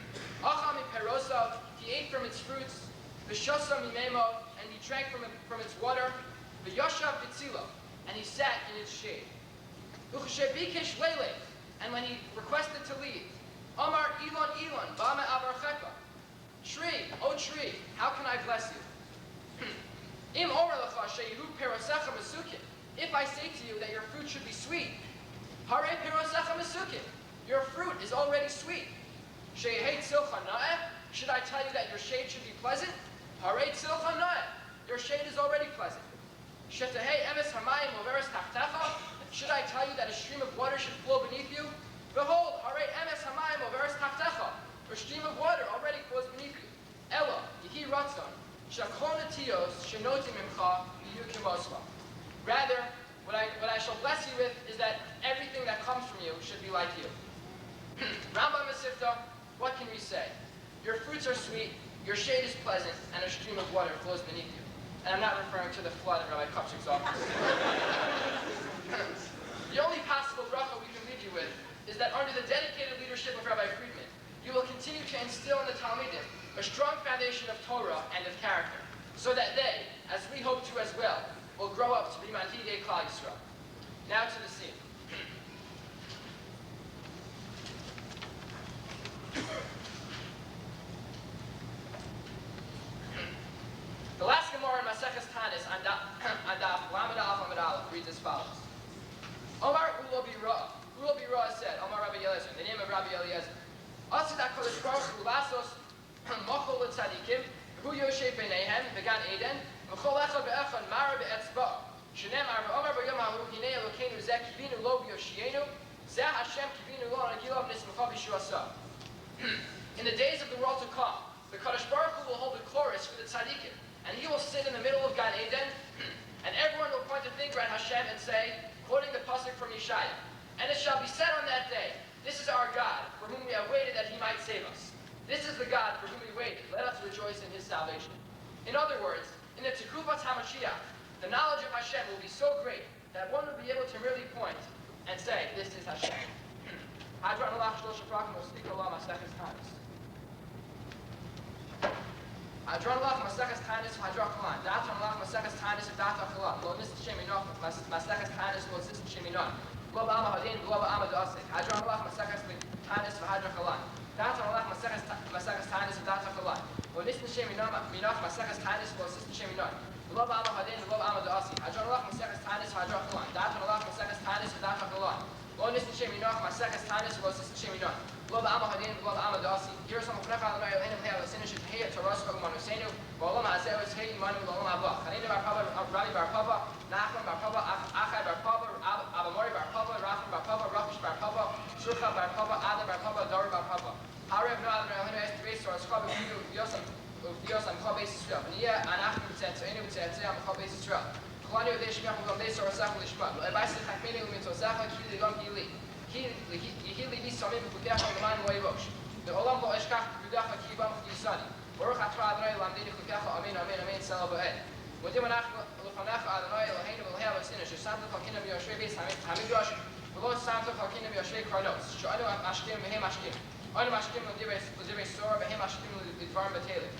Acham perosav, he ate from its fruits. V'shosam mimemo, and he drank from its water. V'yoshav v'tzilo, and he sat in its shade. Ucheshebikish lele, and when he requested to leave, Omar Elon Elon, Bama Avarcheka. Tree, O tree, how can I bless you? Im Omer Lecha Sheyehu Perosecha Mesukin. If I say to you that your fruit should be sweet, Hare Perosecha Mesukin. Your fruit is already sweet. Sheyehet Silcha Na'eh. Should I tell you that your shade should be pleasant? Hare Silcha Na'eh. Your shade is already pleasant. Shetahei Emes Hamayim Overes Tachtecha. Should I tell you that a stream of water should flow beneath you? Behold, Hare Emes Hamayim Overes Tachtecha. A stream of water already flows beneath you. Ella, Yehi Ratzon, Shakon Atios, Shenoti Mimcha, Yehu Kimosva. Rather, what I shall bless you with is that everything that comes from you should be like you. Rambam Mesivta, what can we say? Your fruits are sweet, your shade is pleasant, and a stream of water flows beneath you. And I'm not referring to the flood in Rabbi Kupchik's office. The only possible bracha we can leave you with is that under the dedicated leadership of Rabbi Friedman, you will continue to instill in the Talmidim a strong foundation of Torah and of character, so that they, as we hope to as well, will grow up to be Manhidei Klal Yisrael. Now to the scene. The last Gemara in Maseches Tanis on Daf Lamed Aleph reads as follows. Omar Ulo Bira. Ulo Bira said, Omar Rabbi Eliezer, the name of Rabbi Eliezer. Asid HaKadosh Baruch Hu lasos mochol l'tzadikim, hu yoshev b'neihem v'gan Eden, v'chol echad be'echad mara be'etzba. Shenemar v'omar b'yom ha'hu hinei Elokeinu zeh kivinu lo b'yoshienu, zeh Hashem kivinu lo anagilov nismecha b'shuasa. In the days of the world to come, the Kadosh Baruch Hu will hold a chorus for the tzadikim, and he will sit in the middle of Gan Eden, and everyone will point a finger at Hashem and say, quoting the pasuk from Yeshaya, and it shall be said on that day, this is our God, for whom we have waited that he might save us. This is the God for whom we waited. Let us rejoice in his salvation. In other words, In the Tekufat HaMashiach, the knowledge of Hashem will be so great that one will be able to really point and say, this is Hashem. Hadron Allah Shlosh Prakim will speak Allah Maseches Tanis. Hadron Allah Maseches Tanis Hadron Kalan. Datron Allah Maseches Tanis Datron Kalan. Lo Nis Shem Enoch Maseches Tanis Lo Nis Shem Enoch. Lo Ba'ama Hadin Lo Ba'ama Da'asik. Hadron Allah Maseches Tanis Hadron Kalan. Datron Allah Maseches Tanis Datron Kalan. Lo Nis Shem Enoch Maseches Tanis Lo Nis Shem Enoch. Lo Ba'ama Hadin Lo Ba'ama Da'asik. Hadron Allah Maseches Tanis Hadron Kalan. Datron Allah Maseches Tanis Datron Kalan. Lo Nis Shem Enoch Maseches Tanis Lo Nis Shem Enoch. Lo Ba'ama Hadin Lo Ba'ama Da'asik. Here's some of the Adonai Elohim Hei Al-Sinish Hei Torah Manu Seinu. V'olam Hazeh Ois Hei Imanu V'olam Abba. Chanina Bar Papa, Rabbi Bar Papa, Nachman Bar Papa, Achai Bar Papa, Abamori Bar Papa, Rafim Bar Papa, Rafish Bar Papa, Shulcha Bar Papa, Adam Bar Papa, Dori Bar Papa. Harev No Adonai Elohim Hei Beis Torah Shkav Yosam Chal Beis Yisrael. V'niyah Anachim B'Tzetzeinu B'Tzetzeinu Chal Beis Yisrael. Kolani Odei Shmiach V'gam Beis Torah Sach L'Ishma. Ebaisi Chakmini U'Mitzosecha Kili Gam Kili. Kili Li Samim B'Kudecha L'Man Lo'Yivosh. The Olam Lo Eshkach B'Kudecha Kibam K'Yisani. Baruch Atah Adonai Lamdini Chukecha Amen Amen Amen Sela Ba'ed. Modim Anach L'Fanecha Adonai Eloheinu V'Lehei L'Sinish. Samtu Chalkinam Yoshvei Beis Hamidrash. V'lo Samtu Chalkinam Yoshvei Karnos. She'anu Ashkim V'hem Ashkim. Anu Ashkim L'Divrei Sorah V'hem Ashkim L'Dvarim B'Telim.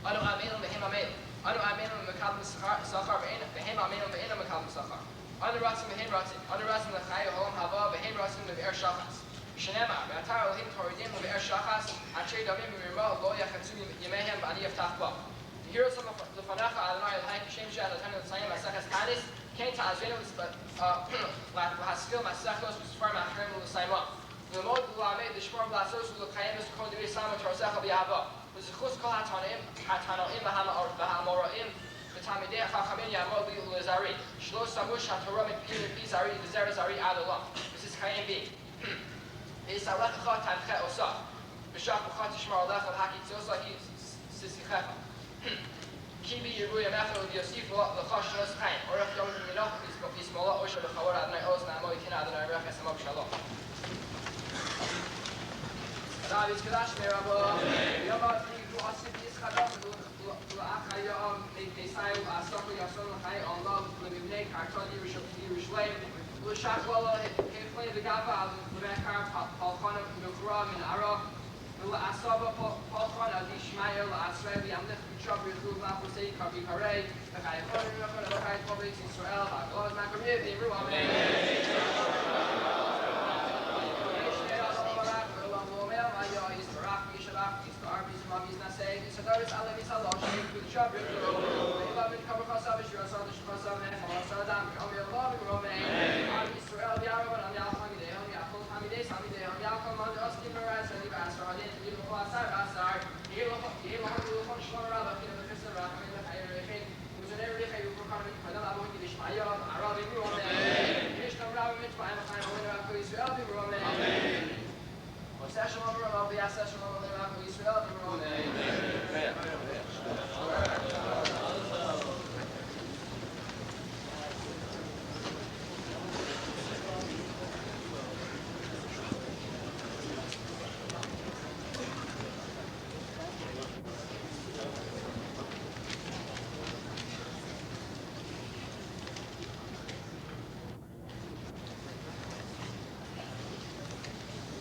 Anu Amelim V'hem Amelim. Anu Amelim V'Mekabim Sachar V'hem Amelim V'hem Mekabim Sachar. Anu Ratzim V'hem Ratzim. Anu Ratzim L'Chai V'Holam Hava V'hem Ratzim V'Er Shachas. Shenema, V'atar Elohim Toridim V'Er Shachas. Atrei Davim V'Mirma Lo Yachatzu Yemehem V'Ani Yaftach Bo. The heroes of L'Fanecha Adonai L'Haim Kishem Shad L'Tan L'Tzayim Masechas Tanis came to Azvenu L'Haskil Masechos V'Sfar Machrim L'Saimah. L'Mod L'Lamed L'Shmor L'Asos L'Chayim V'Skol Divei Sama Torsecha B'Yahava. V'Zichus Kol HaTanoim V'Hamoraim V'Tamidei Chachamim Yamod L'Zari. Shlo Samush HaTorah Mipil Zari L'Zer Zari Adolam. This is Chayim B. V'Yisalecha Tanche Osah. V'Shach B'Chat Tishmar Alecha L'Haki Tziosa Sisichecha. Kibi Yeruya Mechel Yosif L'Chash Nos Chayim. Orach Yom Minach Yismola Osha L'Chavor Adonai Oz Na'amoi Kina Adonai Rech Esamok Shalom. Rabbi Tzkedash Merabo. Yomad Ligu Asif Yischadam L'Achayam Meisayim Asoko Yason L'Chayim Allah L'Mibnei Karton Yerushalayim L'Shach Wala Heflei V'Gava L'Mekar Palchonam L'Chura Min Ara L'Asaba Palchon Adi Shmaya L'Asrei V'Yamlich V'Chab V'Chul L'Achosei Kavi Karei V'Chayim V'Chayim V'Chayim Yisrael V'Agolaz Makamir V'Yimru Amen.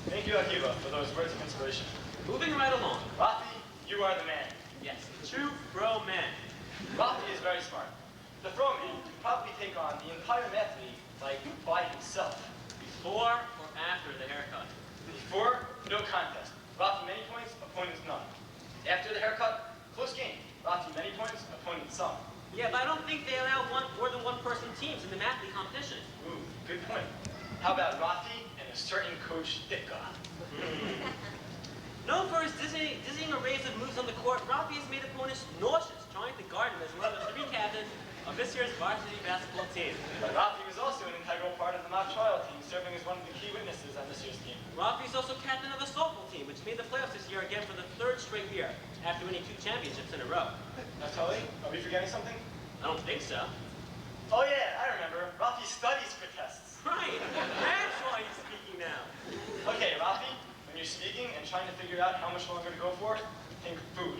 Thank you, Akiva, for those words of inspiration. Moving right along. Rafi, you are the man. Yes, true bro man. Rafi is very smart. The throw man can probably take on the entire math league, like, by himself. Before or after the haircut? Before, no contest. Rafi many points, opponents none. After the haircut, close game. Rafi many points, opponent some. Yeah, but I don't think they allow more than one-person teams in the math league competition. Ooh, good point. How about Rafi and a certain coach Ditka? Known for his dizzying arrays of moves on the court, Rafi has made opponents nauseous, trying to guard him as one of the three captains of this year's varsity basketball team. But Rafi was also an integral part of the mock trial team, serving as one of the key witnesses on this year's team. Rafi is also captain of the softball team, which made the playoffs this year again for the third straight year, after winning 2 championships in a row. Now, Tully, are we forgetting something? I don't think so. Oh yeah, I remember. Rafi studies for tests. Right, that's why he's speaking now. Okay, Rafi, when you're speaking and trying to figure out how much longer to go for, think food.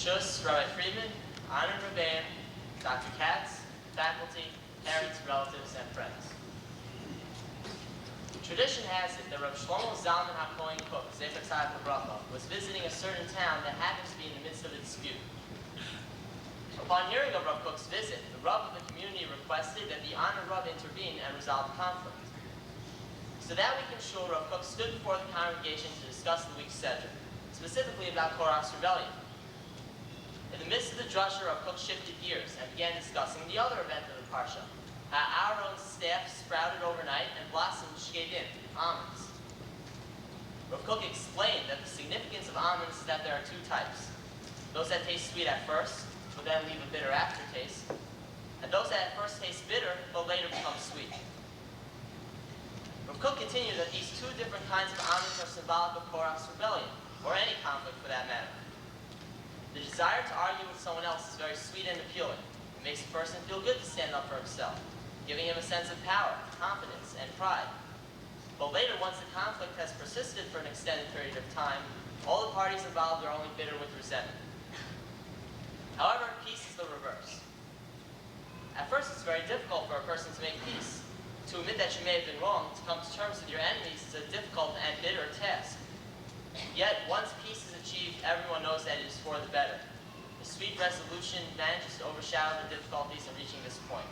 Rishus, Rabbi Friedman, Honored Rabban, Dr. Katz, faculty, parents, relatives, and friends. Tradition has it that Rav Shlomo Zalman HaKohen Kook, Zecher Tzaddik Lebracha, was visiting a certain town that happens to be in the midst of a dispute. Upon hearing of Rav Kook's visit, the Rav of the community requested that the honored Rav intervene and resolve the conflict. So that week in Shul, Rav Kook stood before the congregation to discuss the week's sedger, specifically about Korach's rebellion. In the midst of the drasha, Rav Kook shifted gears and began discussing the other event of the parsha, how Aaron's staff sprouted overnight and blossomed shkedim, almonds. Rav Kook explained that the significance of almonds is that there are two types: those that taste sweet at first, but then leave a bitter aftertaste, and those that at first taste bitter, but later become sweet. Rav Kook continued that these two different kinds of almonds are symbolic of Korach's rebellion, or any conflict for that matter. The desire to argue with someone else is very sweet and appealing. It makes a person feel good to stand up for himself, giving him a sense of power, confidence, and pride. But later, once the conflict has persisted for an extended period of time, all the parties involved are only bitter with resentment. However, peace is the reverse. At first, it's very difficult for a person to make peace. To admit that you may have been wrong, to come to terms with your enemies, is a difficult and bitter task. Yet, once peace is achieved, everyone knows that it is for the better. The sweet resolution manages to overshadow the difficulties in reaching this point.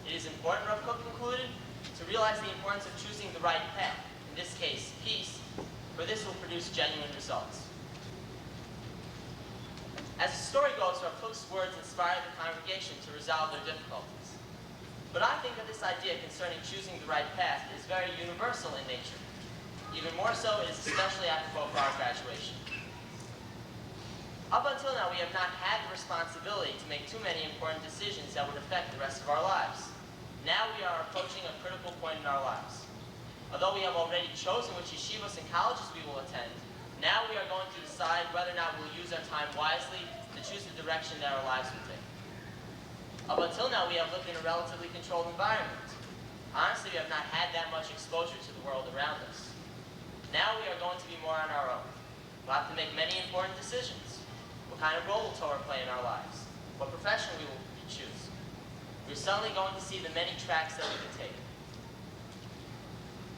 It is important, Rav Kook concluded, to realize the importance of choosing the right path, in this case, peace, for this will produce genuine results. As the story goes, Rav Kook's words inspired the congregation to resolve their difficulties. But I think that this idea concerning choosing the right path is very universal in nature. Even more so, it is especially apropos for our graduation. Up until now, we have not had the responsibility to make too many important decisions that would affect the rest of our lives. Now we are approaching a critical point in our lives. Although we have already chosen which yeshivas and colleges we will attend, now we are going to decide whether or not we'll use our time wisely to choose the direction that our lives will take. Up until now, we have lived in a relatively controlled environment. Honestly, we have not had that much exposure to the world around us. Now we are going to be more on our own. We'll have to make many important decisions. What kind of role will Torah play in our lives? What profession we will choose? We're suddenly going to see the many tracks that we can take.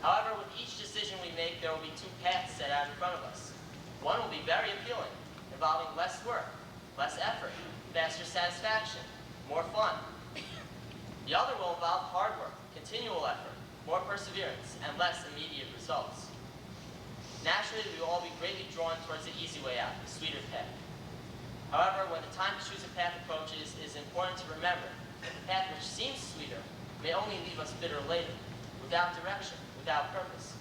However, with each decision we make, there will be two paths set out in front of us. One will be very appealing, involving less work, less effort, faster satisfaction, more fun. The other will involve hard work, continual effort, more perseverance, and less immediate results. Naturally, we will all be greatly drawn towards the easy way out, the sweeter path. However, when the time to choose a path approaches, it is important to remember that the path which seems sweeter may only leave us bitter later, without direction, without purpose.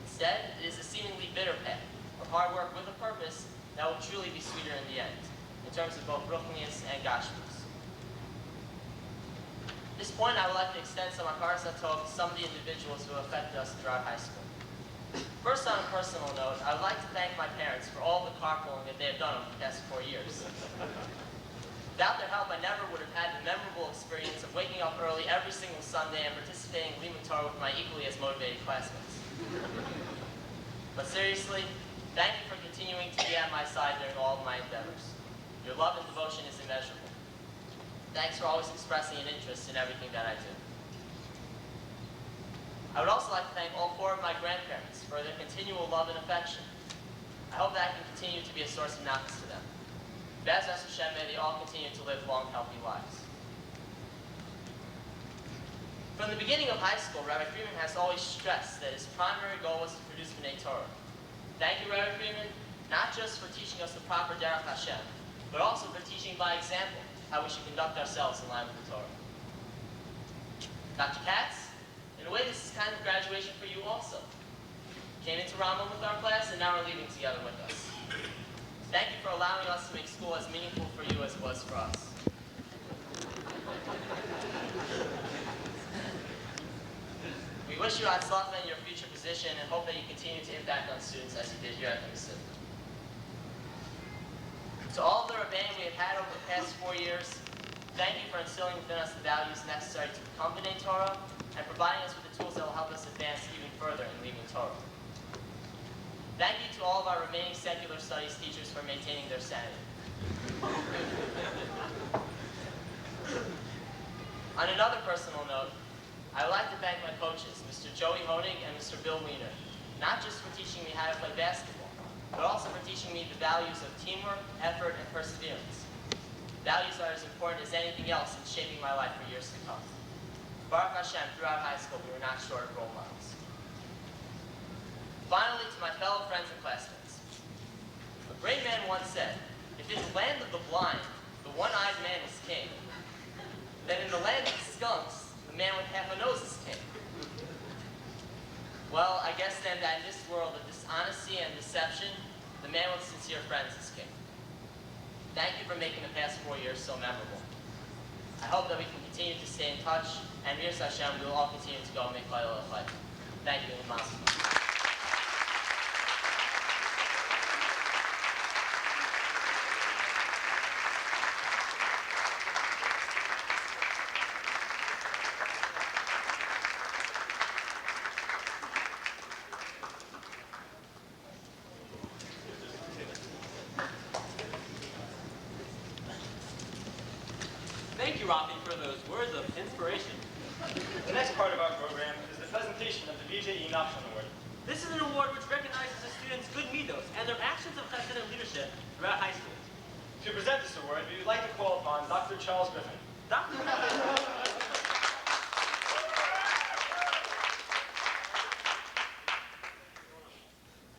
Instead, it is a seemingly bitter path of hard work with a purpose that will truly be sweeter in the end, in terms of both ruchnius and gashmius. At this point, I would like to extend some hakaras hatov to some of the individuals who have affected us throughout high school. First, on a personal note, I would like to thank my parents for all the carpooling that they have done over the past 4 years. Without their help, I never would have had the memorable experience of waking up early every single Sunday and participating in Limud Torah with my equally as motivated classmates. But seriously, thank you for continuing to be at my side during all of my endeavors. Your love and devotion is immeasurable. Thanks for always expressing an interest in everything that I do. I would also like to thank all 4 of my grandparents for their continual love and affection. I hope that I can continue to be a source of knowledge to them. B'ez Hashem, may they all continue to live long, healthy lives. From the beginning of high school, Rabbi Friedman has always stressed that his primary goal was to produce B'nai Torah. Thank you, Rabbi Friedman, not just for teaching us the proper derech Hashem, but also for teaching by example how we should conduct ourselves in line with the Torah. Dr. Katz, in a way, this is kind of graduation for you also. Came into Rambam with our class, and now we're leaving together with us. Thank you for allowing us to make school as meaningful for you as it was for us. We wish you Hatzlacha in your future position and hope that you continue to impact on students as you did here at the Mesivta. To all of the Rebbeim we have had over the past 4 years, thank you for instilling within us the values necessary to become B'nai Torah and providing us with the tools that will help us advance even further in Limud Torah. Thank you to all of our remaining secular studies teachers for maintaining their sanity. On another personal note, I would like to thank my coaches, Mr. Joey Honig and Mr. Bill Weiner, not just for teaching me how to play basketball, but also for teaching me the values of teamwork, effort, and perseverance. Values are as important as anything else in shaping my life for years to come. Baruch Hashem, throughout high school, we were not short of role models. Finally, to my fellow friends and classmates. A great man once said, if in the land of the blind, the one-eyed man is king, then in the land of skunks, the man with half a nose is king. Well, I guess then that in this world of dishonesty and deception, the man with sincere friends is king. Thank you for making the past 4 years so memorable. I hope that we can continue to stay in touch, and Mir Hashem, we will all continue to go and make light of life. Thank you, and Mazel. Thank you, Rafi, for those words of inspiration. The next part of our program is the presentation of the VJ Nachshon Award. This is an award which recognizes a student's good midos and their actions of chesed and leadership throughout high school. To present this award, we would like to call upon Dr. Charles Griffin. Dr.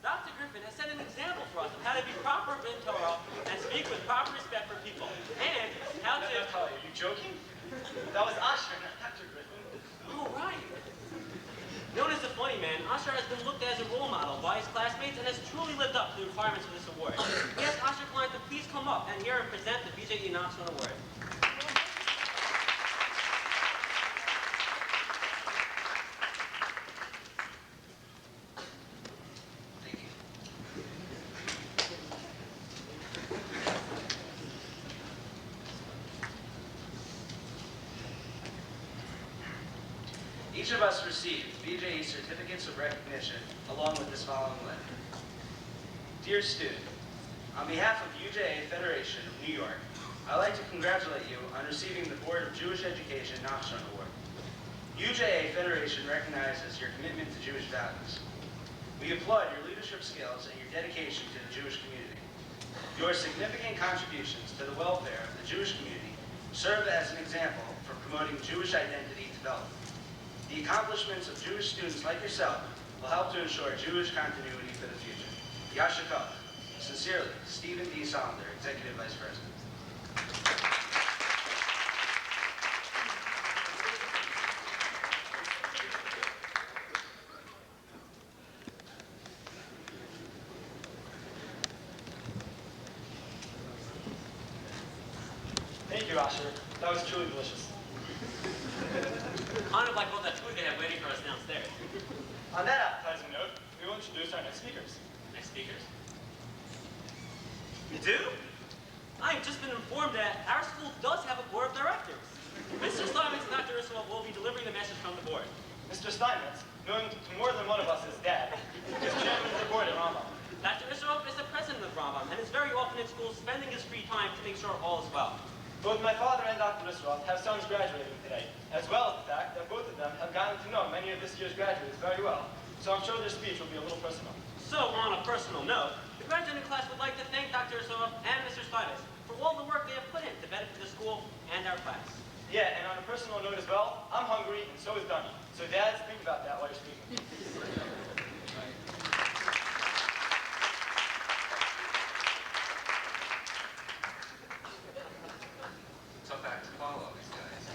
Dr. Griffin has set an example for us of how to be proper in Torah and speak with proper respect for people, and how to... Are you joking? That was Asher, not Dr. Griffin. Oh, right. Known as the funny man, Asher has been looked at as a role model by his classmates and has truly lived up to the requirements for this award. We ask Asher Klein to please come up and here and present the VJ Nachshon Award. Thank you. Each of us received VJE certificates of recognition along with this following letter. Dear student, on behalf of UJA Federation of New York, I'd like to congratulate you on receiving the Board of Jewish Education Nachshon Award. UJA Federation recognizes your commitment to Jewish values. We applaud your leadership skills and your dedication to the Jewish community. Your significant contributions to the welfare of the Jewish community serve as an example for promoting Jewish identity development. The accomplishments of Jewish students like yourself will help to ensure Jewish continuity for the future. Yasher Koach. Sincerely, Stephen D. Solander, Executive Vice President. Thank you, Asher. That was truly delicious. Kind of like all that food they have waiting for us downstairs. On that appetizing note, we will introduce our next speakers. Next speakers. You do? I have just been informed that our school does have a board of directors. Mr. Steinmetz and Dr. Ursula will be delivering the message from the board. Mr. Steinmetz, known to more than one of us as Dad, is chairman of the board at Rambam. Dr. Ursula is the president of Rambam and is very often in school spending his free time to make sure all is well. Both my father and Dr. Israel have sons graduating today, as well as the fact that both of them have gotten to know many of this year's graduates very well. So I'm sure their speech will be a little personal. So, on a personal note, the graduating class would like to thank Dr. Ursula and Mr. Steinmetz for all the work they have put in to benefit the school and our class. Yeah, and on a personal note as well, I'm hungry and so is Dunny. So dads, think about that while you're speaking. Tough act to follow, these guys.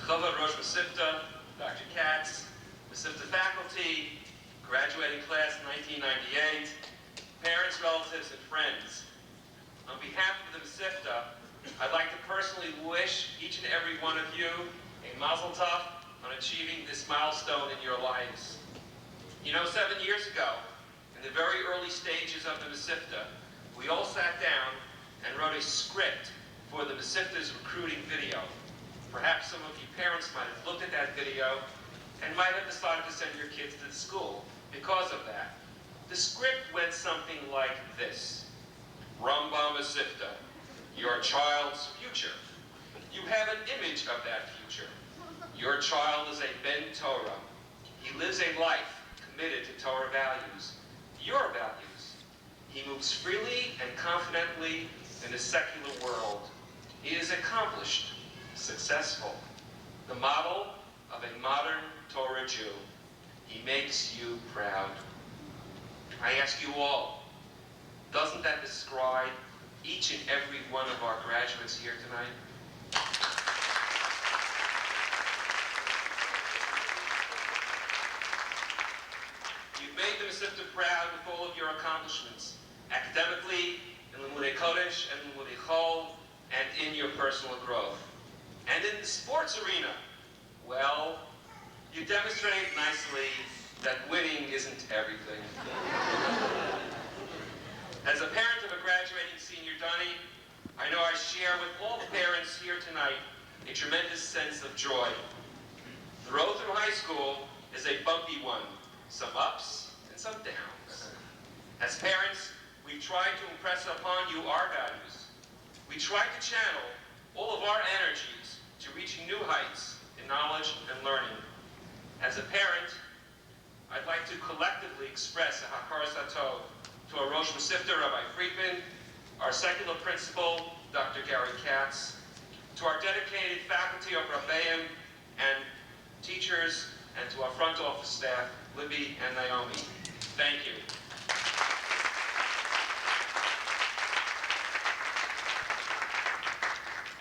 Rambam Mesivta, Dr. Katz, Mesivta faculty, graduating class 1998, parents, relatives, and friends. On behalf of the Mesivta, I'd like to personally wish each and every one of you a mazel tov on achieving this milestone in your lives. You know, 7 years ago, in the very early stages of the Mesivta, we all sat down and wrote a script for the Mesivta's recruiting video. Perhaps some of you parents might have looked at that video and might have decided to send your kids to the school because of that. The script went something like this. Rambam Mesivta, your child's future. You have an image of that future. Your child is a Ben Torah. He lives a life committed to Torah values, your values. He moves freely and confidently in the secular world. He is accomplished, successful, the model of a modern Torah Jew. He makes you proud. I ask you all, doesn't that describe each and every one of our graduates here tonight? You've made the Mesivta proud with all of your accomplishments, academically, in Limudei Kodesh and Limudei Chol, and in your personal growth. And in the sports arena, well, you demonstrate nicely that winning isn't everything. As a parent of a graduating senior dunny, I know I share with all the parents here tonight a tremendous sense of joy. The road through high school is a bumpy one, some ups and some downs. As parents, we've tried to impress upon you our values. We tried to channel all of our energies to reaching new heights in knowledge and learning. As a parent, I'd like to collectively express a hakaras hatov to our Rosh Mesivta, Rabbi Friedman, our secular principal, Dr. Gary Katz, to our dedicated faculty of Rabbeim and teachers, and to our front office staff, Libby and Naomi. Thank you.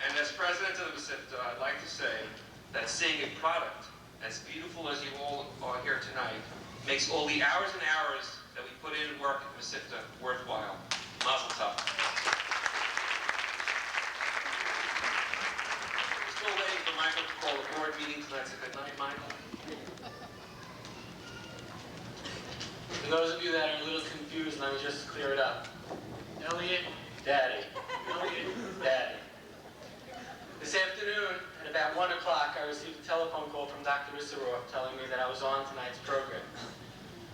And as president of the Mesivta, I'd like to say that seeing a product as beautiful as you all are here tonight makes all the hours and hours that we put in work at Mesivta worthwhile. Mazel tov. We're still waiting for Michael to call the board meeting tonight. So good night, Michael. For those of you that are a little confused, let me just clear it up. Elliot, Daddy. Elliot, Daddy. This afternoon, at about 1 o'clock, I received a telephone call from Dr. Issaroff telling me that I was on tonight's program.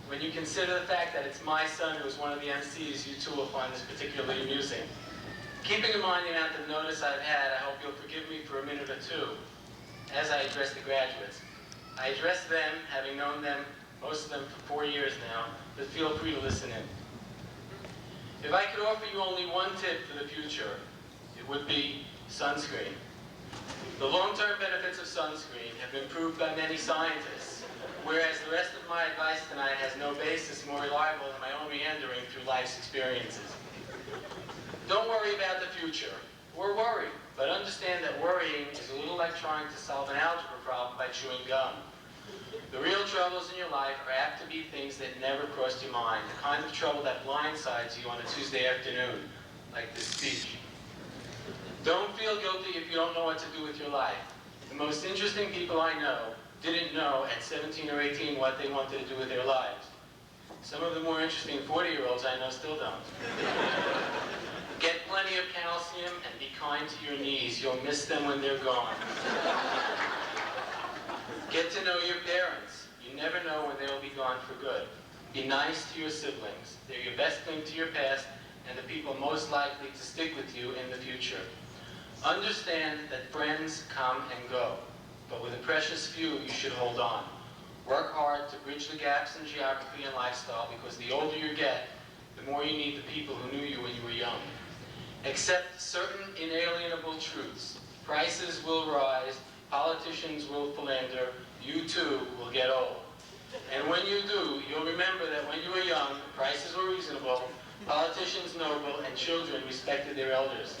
When you consider the fact that it's my son who is one of the MCs, you too will find this particularly amusing. Keeping in mind the amount of notice I've had, I hope you'll forgive me for a minute or two as I address the graduates. I address them, having known them, most of them for 4 years now, but feel free to listen in. If I could offer you only one tip for the future, it would be sunscreen. The long-term benefits of sunscreen have been proved by many scientists, whereas the rest of my advice tonight has no basis more reliable than my own meandering through life's experiences. Don't worry about the future, or worry, but understand that worrying is a little like trying to solve an algebra problem by chewing gum. The real troubles in your life are apt to be things that never crossed your mind, the kind of trouble that blindsides you on a Tuesday afternoon, like this speech. Don't feel guilty if you don't know what to do with your life. The most interesting people I know didn't know at 17 or 18 what they wanted to do with their lives. Some of the more interesting 40-year-olds I know still don't. Get plenty of calcium and be kind to your knees. You'll miss them when they're gone. Get to know your parents. You never know when they'll be gone for good. Be nice to your siblings. They're your best link to your past and the people most likely to stick with you in the future. Understand that friends come and go, but with a precious few you should hold on. Work hard to bridge the gaps in geography and lifestyle, because the older you get, the more you need the people who knew you when you were young. Accept certain inalienable truths. Prices will rise, politicians will philander, you too will get old. And when you do, you'll remember that when you were young, prices were reasonable, politicians noble, and children respected their elders.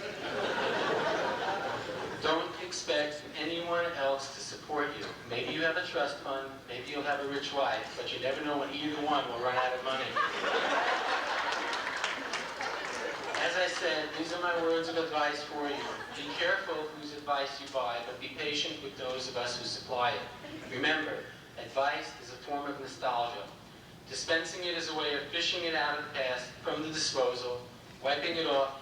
Don't expect anyone else to support you. Maybe you have a trust fund, maybe you'll have a rich wife, but you never know when either one will run out of money. As I said, these are my words of advice for you. Be careful whose advice you buy, but be patient with those of us who supply it. Remember, advice is a form of nostalgia. Dispensing it is a way of fishing it out of the past from the disposal, wiping it off,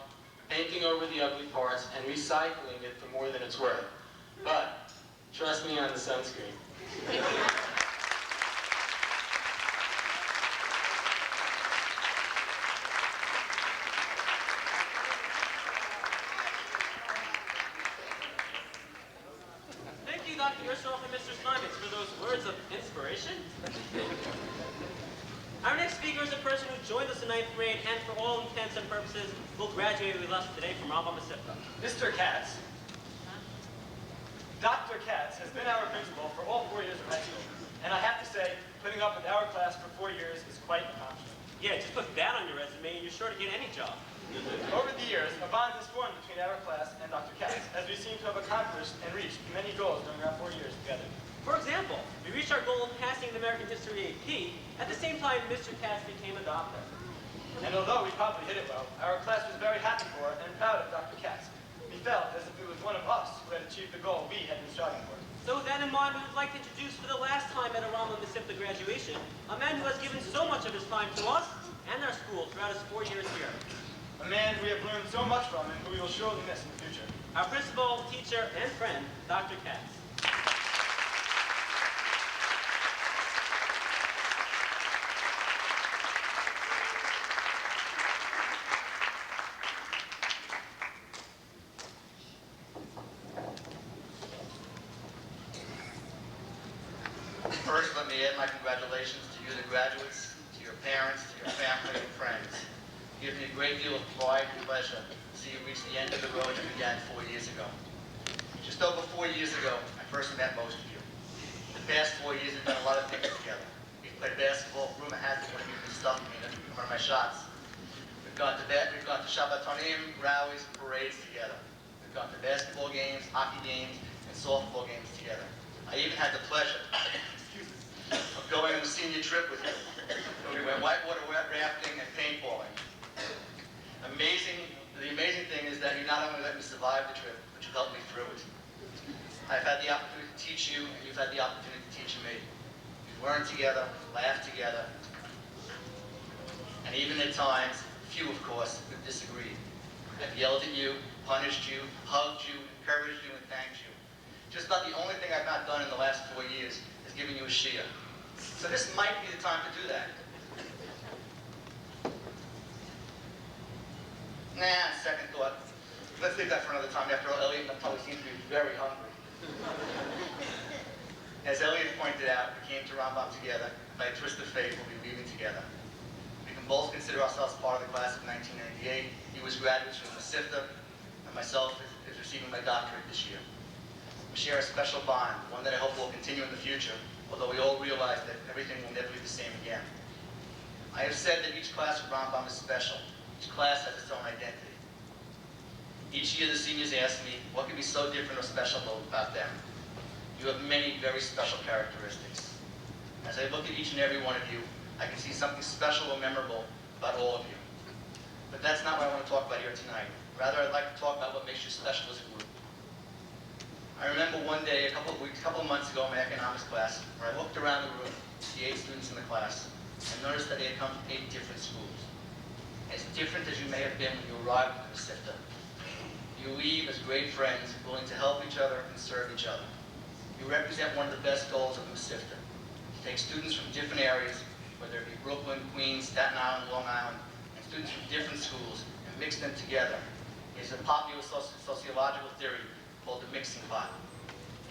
painting over the ugly parts, and recycling it for more than it's worth. But trust me on the sunscreen. Mr. Steinmetz for those words of inspiration. Our next speaker is a person who joined us in 9th grade and for all intents and purposes will graduate with us today from Rambam Mesivta. Mr. Katz. Dr. Katz has been our principal for all 4 years of high school. And I have to say, putting up with our class for 4 years is quite an accomplishment. Yeah, just put that on your resume and you're sure to get any job. Over the years, a bond has formed between our class and Dr. Katz, as we seem to have accomplished and reached many goals during our 4 years together. For example, we reached our goal of passing the American History AP. At the same time, Mr. Katz became a doctor. And although we probably hit it well, our class was very happy for and proud of Dr. Katz. We felt as if it was one of us who had achieved the goal we had been striving for. So with that in mind, we would like to introduce for the last time at a Rambam Mesivta graduation, a man who has given so much of his time to us and our school throughout his 4 years here. A man we have learned so much from and who we will surely miss in the future. Our principal, teacher, and friend, Dr. Katz. First, let me add my congratulations to you, the graduates, to your parents, to your family and friends. It gives me a great deal of pride and pleasure to see you reach the end of the road you began 4 years ago. Just over 4 years ago, I first met most of you. The past 4 years, we've done a lot of things together. We've played basketball, rumor has it when you've been stuffing me in one of my shots. We've gone to Shabbatonim, rallies, and parades together. We've gone to basketball games, hockey games, and softball games together. I even had the pleasure of going on a senior trip with you. We went whitewater rafting and paintballing. The amazing thing is that you not only let me survive the trip, but you helped me through it. I've had the opportunity to teach you, and you've had the opportunity to teach me. We've learned together, laughed together, and even at times, few of course, we've disagreed. I've yelled at you, punished you, hugged you, encouraged you, and thanked you. Just about the only thing I've not done in the last 4 years is giving you a shia. So this might be the time to do that. Nah, second thought. Let's leave that for another time. After all, Elliot probably seems to be very hungry. As Elliot pointed out, we came to Rambam together. By a twist of fate, we'll be leaving together. We can both consider ourselves part of the class of 1998. He was graduates from Mesivta, and myself is receiving my doctorate this year. We share a special bond, one that I hope will continue in the future, although we all realize that everything will never be the same again. I have said that each class of Rambam is special. Each class has its own identity. Each year the seniors ask me, what could be so different or special about them? You have many very special characteristics. As I look at each and every one of you, I can see something special or memorable about all of you. But that's not what I want to talk about here tonight. Rather, I'd like to talk about what makes you special as a group. I remember one day, a couple of months ago in my economics class, where I looked around the room, the 8 students in the class, and noticed that they had come from 8 different schools. As different as you may have been when you arrived at Mesivta, you leave as great friends, willing to help each other and serve each other. You represent one of the best goals of Mesivta, to take students from different areas, whether it be Brooklyn, Queens, Staten Island, Long Island, and students from different schools, and mix them together. It's a popular sociological theory called the mixing pot.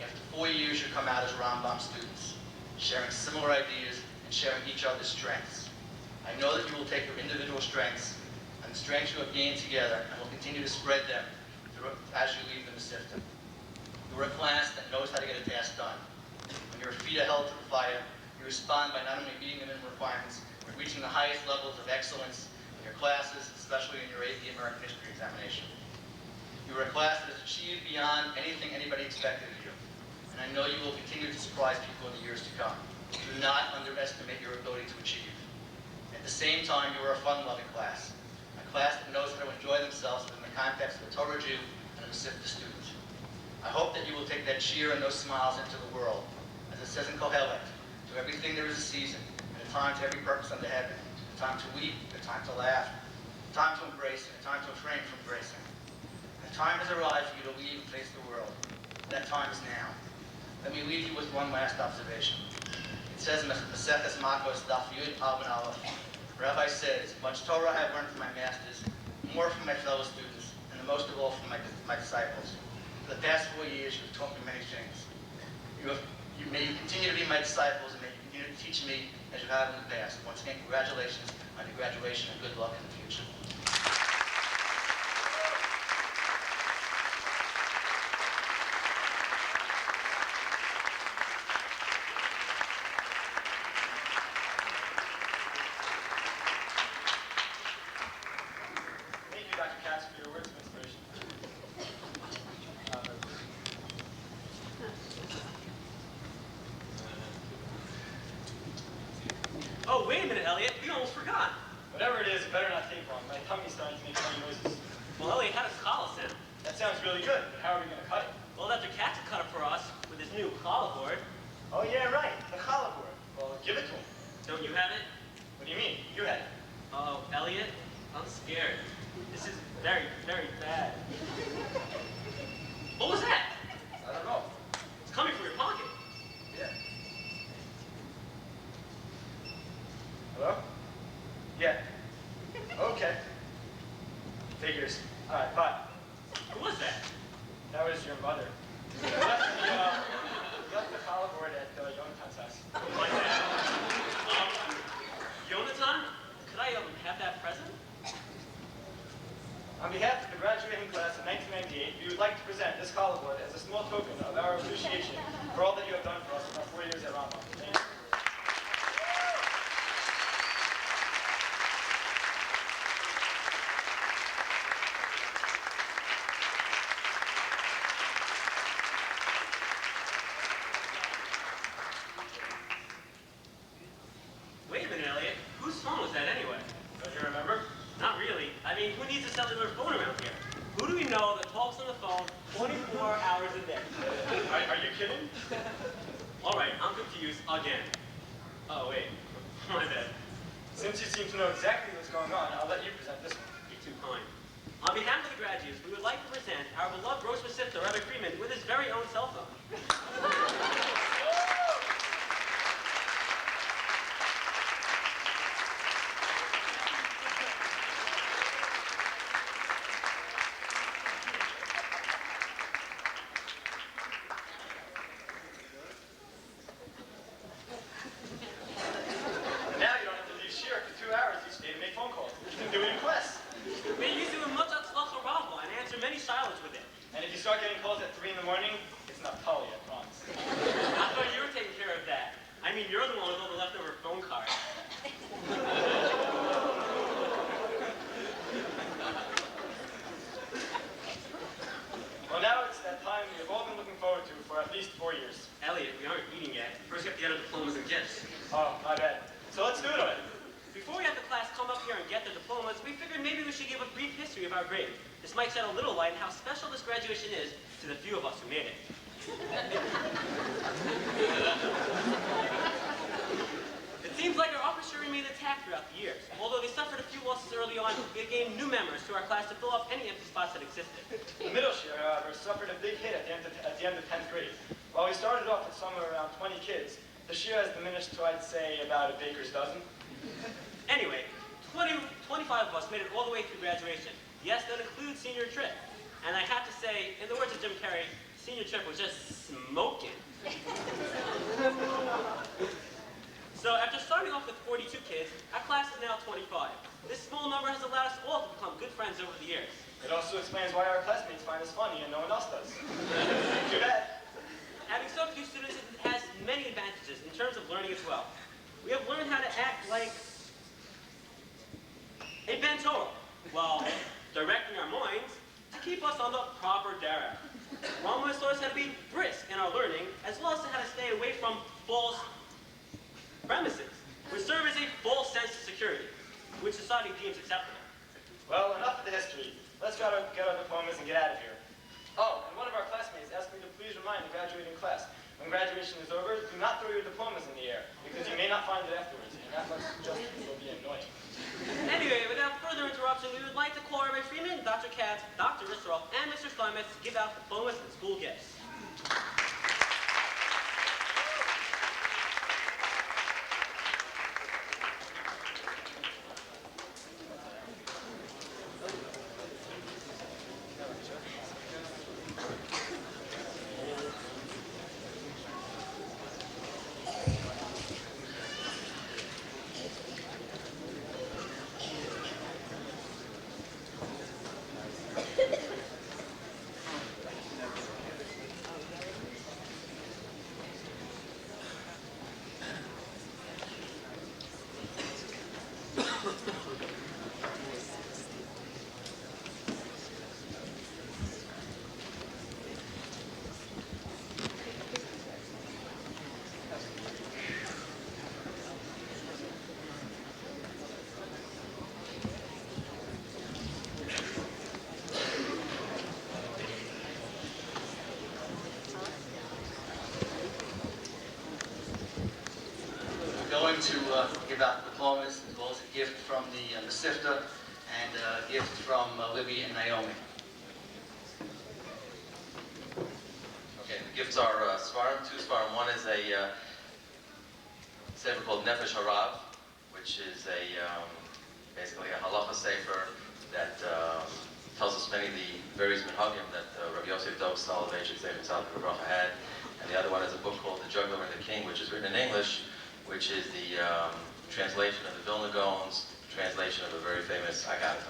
After 4 years, you come out as Rambam students, sharing similar ideas and sharing each other's strengths. I know that you will take your individual strengths and the strengths you have gained together and will continue to spread them as you leave the Mesivta. You're a class that knows how to get a task done. When your feet are held to the fire, you respond by not only meeting the minimum requirements, but reaching the highest levels of excellence in your classes, especially in your AP American History examination. You are a class that has achieved beyond anything anybody expected of you. And I know you will continue to surprise people in the years to come. Do not underestimate your ability to achieve. At the same time, you are a fun-loving class. A class that knows how to enjoy themselves within the context of a Torah Jew and a Mesivta student. I hope that you will take that cheer and those smiles into the world. As it says in Kohelet, to everything there is a season, and a time to every purpose under heaven. A time to weep, a time to laugh, a time to embrace, and a time to refrain from embracing. The time has arrived for you to leave and face the world. That time is now. Let me leave you with one last observation. It says in Maseches Makos, Daf Yud Al Ben Aleph, the rabbi says, much Torah I have learned from my masters, more from my fellow students, and the most of all from my disciples. For the past 4 years, you have taught me many things. You May you continue to be my disciples, and may you continue to teach me as you have in the past. Once again, congratulations on your graduation, and good luck in the future. Thank you, Dr. Katz, for your words of inspiration. Oh, wait a minute, Elliot. We almost forgot. Whatever it is, it better not take long. My tummy's starting to make funny noises. Well, Elliot, how does challah sound? That sounds really good, but how are we going to cut it? Well, Dr. Katz will cut it for us with his new challah board. Oh, yeah, right. The challah board. Well, give it to him. Don't you have it? What do you mean? You had it. Oh, Elliot, I'm scared. This is very, very bad. What was that? I don't know. It's coming from your pocket. Yeah. Hello? Yeah. Okay. Figures. All right, bye. Who was that? That was your mother. You left the challah board at Yontan's house. Like that? Yonatan, could I have that present? On behalf of the graduating class of 1998, we would like to present this challah board as a small token of our appreciation for all that you have done for us in our 4 years at Rambam. Thank you. Wait a minute, Elliot. Whose phone was that anyway? Don't you remember? Not really. I mean, who needs a cellular phone around here? Who do we know that talks on the phone 24 hours a day? Are you kidding? All right, I'm confused again. Oh, wait. My bad. Since you seem to know exactly what's going on, I'll let you present this one. You're too kind. On behalf of the graduates, we would like to present our beloved Rambam Mesivta, Rabbi Freeman, with his very own cell phone. Now you don't have to leave Shira for 2 hours each day to make phone calls. You can do it in class. May use it with much atzlacha rava and answer many shilots with it. And if you start getting calls at 3 in the morning, it's not Tali, I promise. I thought you were taking care of that. I mean, you're the one with all the leftover phone cards. Well, now it's that time we have all been looking forward to for at least 4 years. Elliot, we aren't eating yet. First, we have to get our diplomas and gifts. Oh, my bad. So let's do it already. Before we have the class come up here and get their diplomas, we figured maybe we should give a brief history of our grade. This might shed a little light on how special this graduation is to the few of us who made it. It seems like our upper share remained intact throughout the years. Although they suffered a few losses early on, we gained new members to our class to fill up any empty spots that existed. The middle share, however, suffered a big hit at the end of 10th grade. While we started off with somewhere around 20 kids, the share has diminished to, I'd say, about a baker's dozen. Anyway, 25 of us made it all the way through graduation. Yes, that includes senior trip. And I have to say, in the words of Jim Carrey, senior trip was just smoking. So after starting off with 42 kids, our class is now 25. This small number has allowed us all to become good friends over the years. It also explains why our classmates find us funny and no one else does. Too bad. Having so few students has many advantages in terms of learning as well. We have learned how to act like a Ben Torah, while directing our minds to keep us on the proper derech. Rambam has taught us how to be brisk in our learning, as well as how to stay away from false premises, which serve as a false sense of security, which society deems acceptable. Well, enough of the history. Let's get our diplomas and get out of here. Oh, and one of our classmates asked me to please remind the graduating class, when graduation is over, do not throw your diplomas in the air, because you may not find it afterwards, and that much justice will be annoying. Anyway, without further interruption, we would like to call Rabbi Freeman, Dr. Katz, Dr. Risseroff, and Mr. Steinmetz to give out diplomas and school gifts. diplomas, as well as a gift from the Mesivta and a gift from Libby and Naomi. Okay, the gifts are Svarim, 2 Svarim. One is a sefer called Nefesh Harav, which is basically a halacha sefer that tells us many of the various minhagim that Rabbi Yosef Dov Soloveitchik Zevin Tzaddik Bracha had. And the other one is a book called The Juggler and the King, which is written in English, which is the translation of the Vilna Gaon's translation of a very famous Haggadah.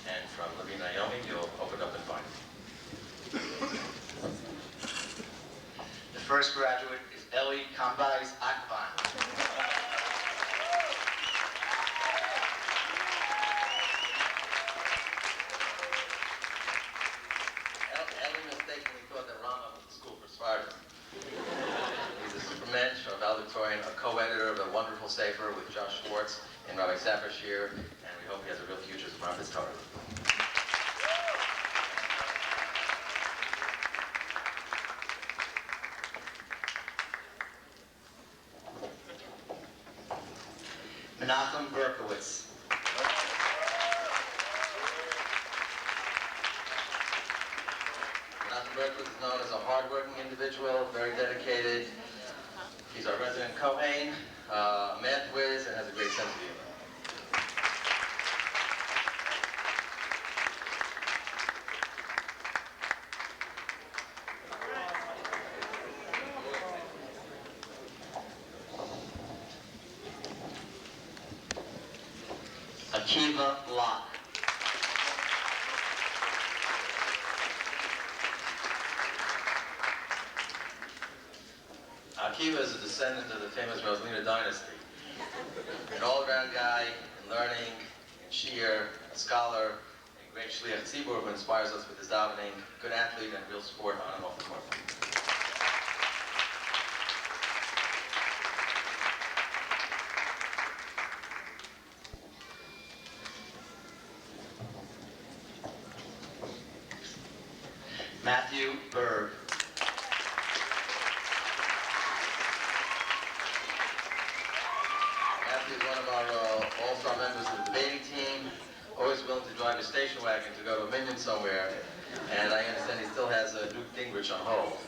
And from Libby and Naomi, you'll open up and find it. The first graduate is Eli Kambais Akvan. Eli mistakenly thought that Rambam was the school for Sparta. He's a supermensch, a valedictorian, a co-editor of a wonderful sefer with Josh Schwartz and Rabbi Safashir, and we hope he has a real future as a Rambam's Torah. Menachem Berkowitz. Menachem Berkowitz is known as a hard-working individual, very dedicated. He's our resident Kohen, a math whiz, and has a great sense of humor. Akiva Locke. Akiva is a descendant of the famous Rosalina dynasty. An all-around guy in learning, in shiur, a scholar, a great shliach tzibur who inspires us with his davening, good athlete, and real sport on and off the court. Matthew Berg. Matthew is one of our all-star members of the debating team, always willing to drive his station wagon to go to a minion somewhere, and I understand he still has Newt Gingrich on hold.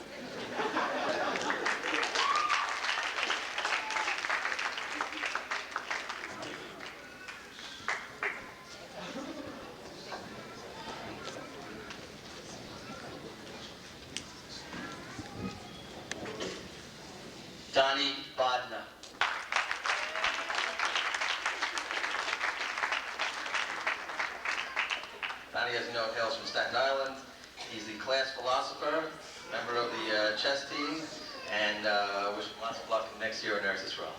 Donnie Bodna. Donnie, as you know, hails from Staten Island. He's the class philosopher, member of the chess team, and wish him lots of luck next year in Eretz Yisrael.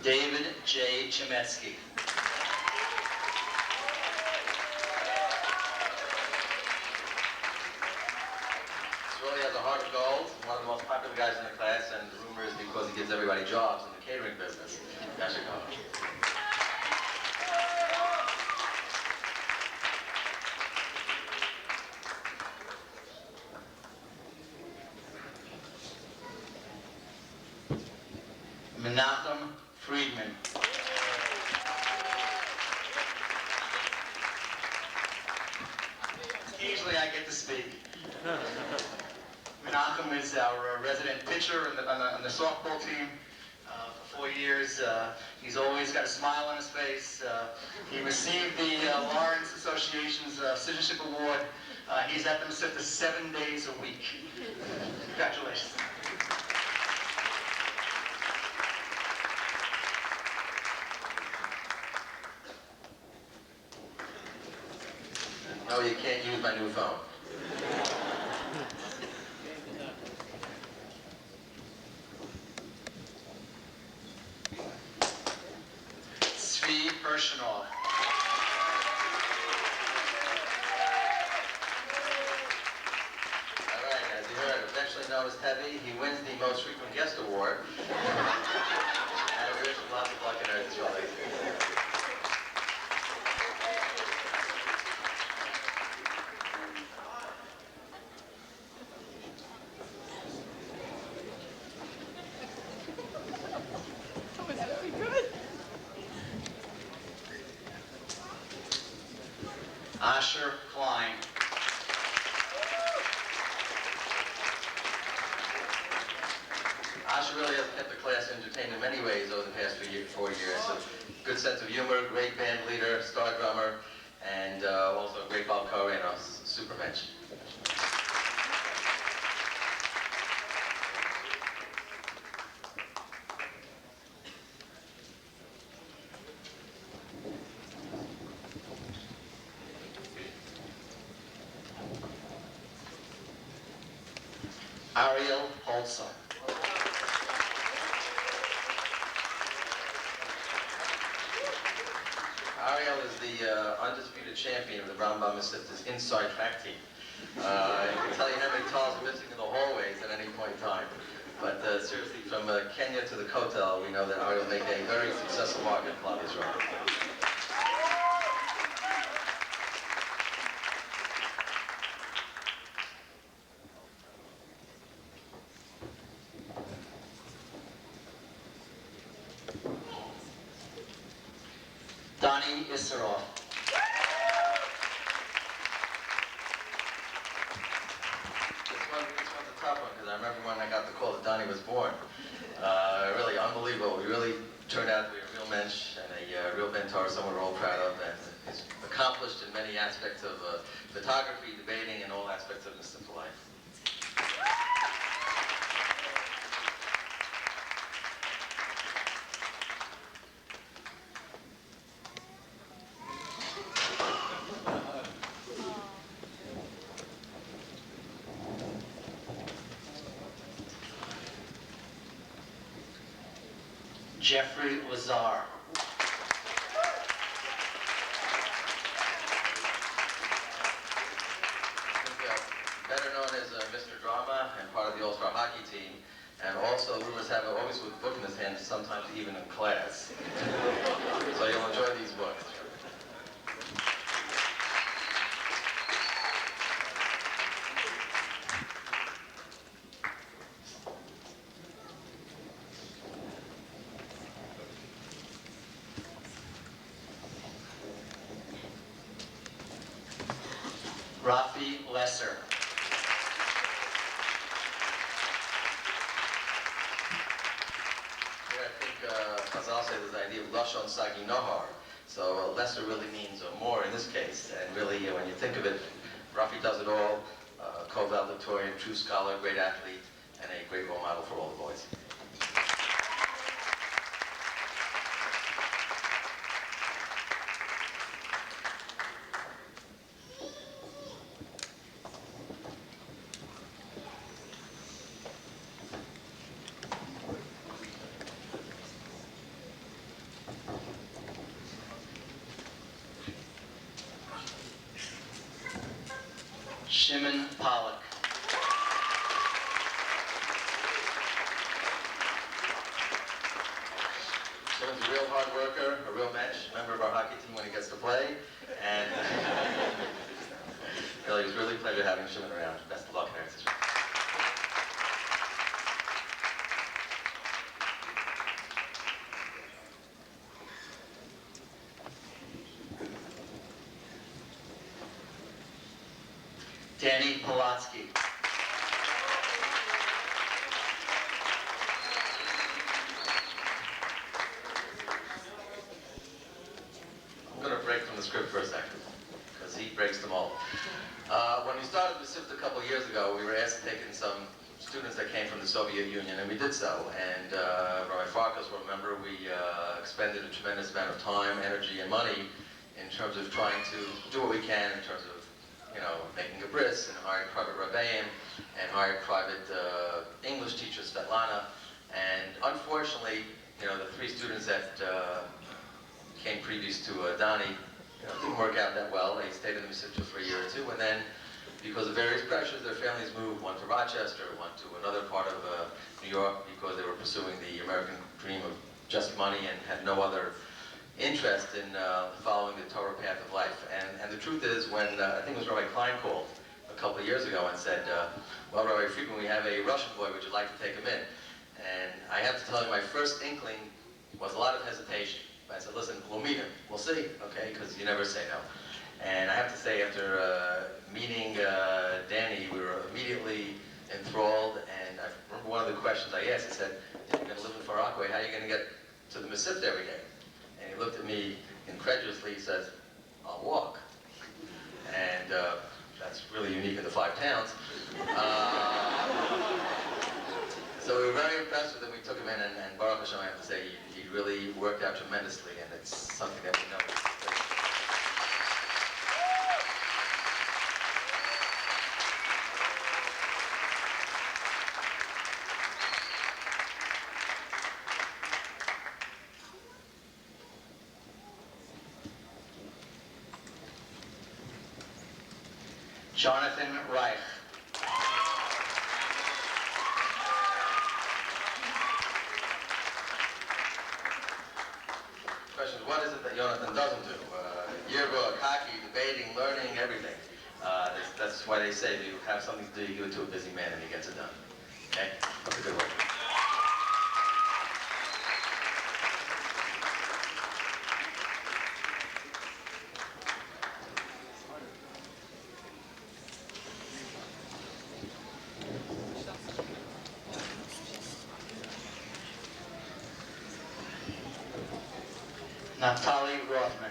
David J. Chemetsky. Really has a heart of gold, one of the most popular guys in the class, and the rumor is because he gives everybody jobs in the catering business. That's Chicago. Menachem Friedman. Occasionally I get to speak. Menachem is our resident pitcher on the softball team for 4 years. He's always got a smile on his face. He received the Lawrence Association's Citizenship Award. He's at the Mesivta 7 days a week. Congratulations. No, you can't use my new phone. Zvi Pershinov. Eventually known as Heavy, he wins the Most Frequent Guest Award. And we wish Best of luck in Eretz Yisrael. Asher Klein. Asher really has kept the class entertained in many ways over the past 4 years. A good sense of humor, great band leader, star drummer, and also a great ball and a super bench. Ariel Holzer. Ariel is the undisputed champion of the Rambam Mesivta's inside track team. I can tell you how many tiles are missing in the hallways at any point in time. But seriously, from Kenya to the Kotel, we know that Ariel will make a very successful mark in Club Israel. Donnie Issaroff. This one's a tough one because I remember when I got the call that Donnie was born. Really unbelievable. We really turned out to be a real mensch and a real mentor, someone we're all proud of, and he's accomplished in many aspects of photography, debating, and all aspects of his simple life. Jeffrey Lazar. Better known as Mr. Drama and part of the All-Star hockey team, and also rumors have it always with a book in his hand, sometimes even in class. So you'll enjoy these books. Rafi Lesser. Here I think Chazal said this idea of Lashon Sagi Nohar. So lesser really means more in this case. And really, when you think of it, Rafi does it all. Co-valedictorian, true scholar, great athlete, and a great role model for all the boys. Shimon Pollock. Shimon's a real hard worker, a real mensch, member of our hockey team when he gets to play, and really, it was really a pleasure having Shimon around. Best of luck in Eretz Yisrael. Danny Polatsky. I'm going to break from the script for a second, because he breaks them all. When we started Mesivta a couple of years ago, we were asked to take in some students that came from the Soviet Union, and we did so. And Rabbi Farkas will remember we expended a tremendous amount of time, energy, and money in terms of trying to do what we can in terms of making a bris, and hired private rabbeim, and hired private English teacher, Svetlana. And unfortunately, the 3 students that came previous to Donnie, didn't work out that well. They stayed in the Mesivta for a year or 2, and then, because of various pressures, their families moved, one to Rochester, one to another part of New York, because they were pursuing the American dream of just money and had no other interest in following the Torah path of life. And the truth is, when I think it was Rabbi Klein called a couple of years ago and said, well, Rabbi Friedman, we have a Russian boy, would you like to take him in? And I have to tell you, my first inkling was a lot of hesitation. I said, listen, we'll meet him, we'll see, okay, because you never say no. And I have to say, after meeting Danny, we were immediately enthralled, and I remember one of the questions I asked, I said, you're going to live in Far Rockaway, how are you going to get to the Mesivta every day? And he looked at me incredulously, he says, I'll walk. And that's really unique in the 5 towns. So we were very impressed with him. We took him in, and Baruch Hashem, I have to say, he really worked out tremendously, and it's something that we know. Jonathan Reich. Question is, what is it that Jonathan doesn't do? Yearbook, hockey, debating, learning, everything. That's why they say if you have something to do, you give it to a busy man and he gets it done. Okay? That's a good one. Naftali Rothman.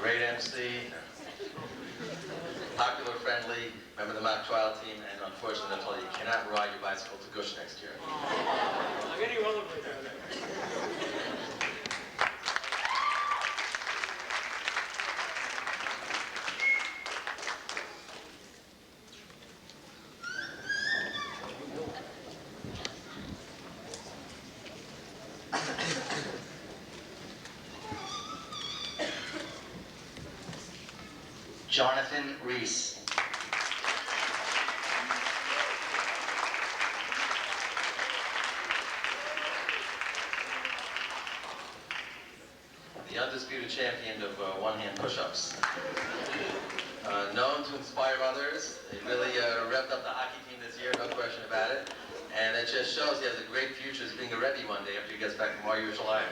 Great MC, popular, friendly, member of the mock trial team, and unfortunately, I told you, you cannot ride your bicycle to Gush next year. I'm getting rollerblades. Jonathan Reese. The undisputed champion of one-hand push-ups. Known to inspire others. He really revved up the hockey team this year, no question about it. And it just shows he has a great future as being a Rebbe one day after he gets back from Yerushalayim.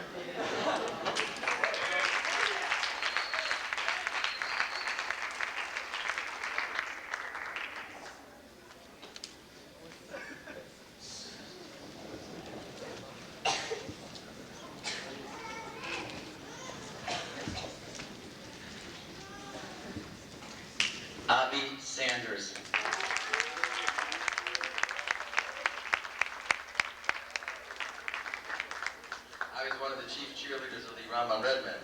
Avi Sanders. I was one of the chief cheerleaders of the Rambam Red Men,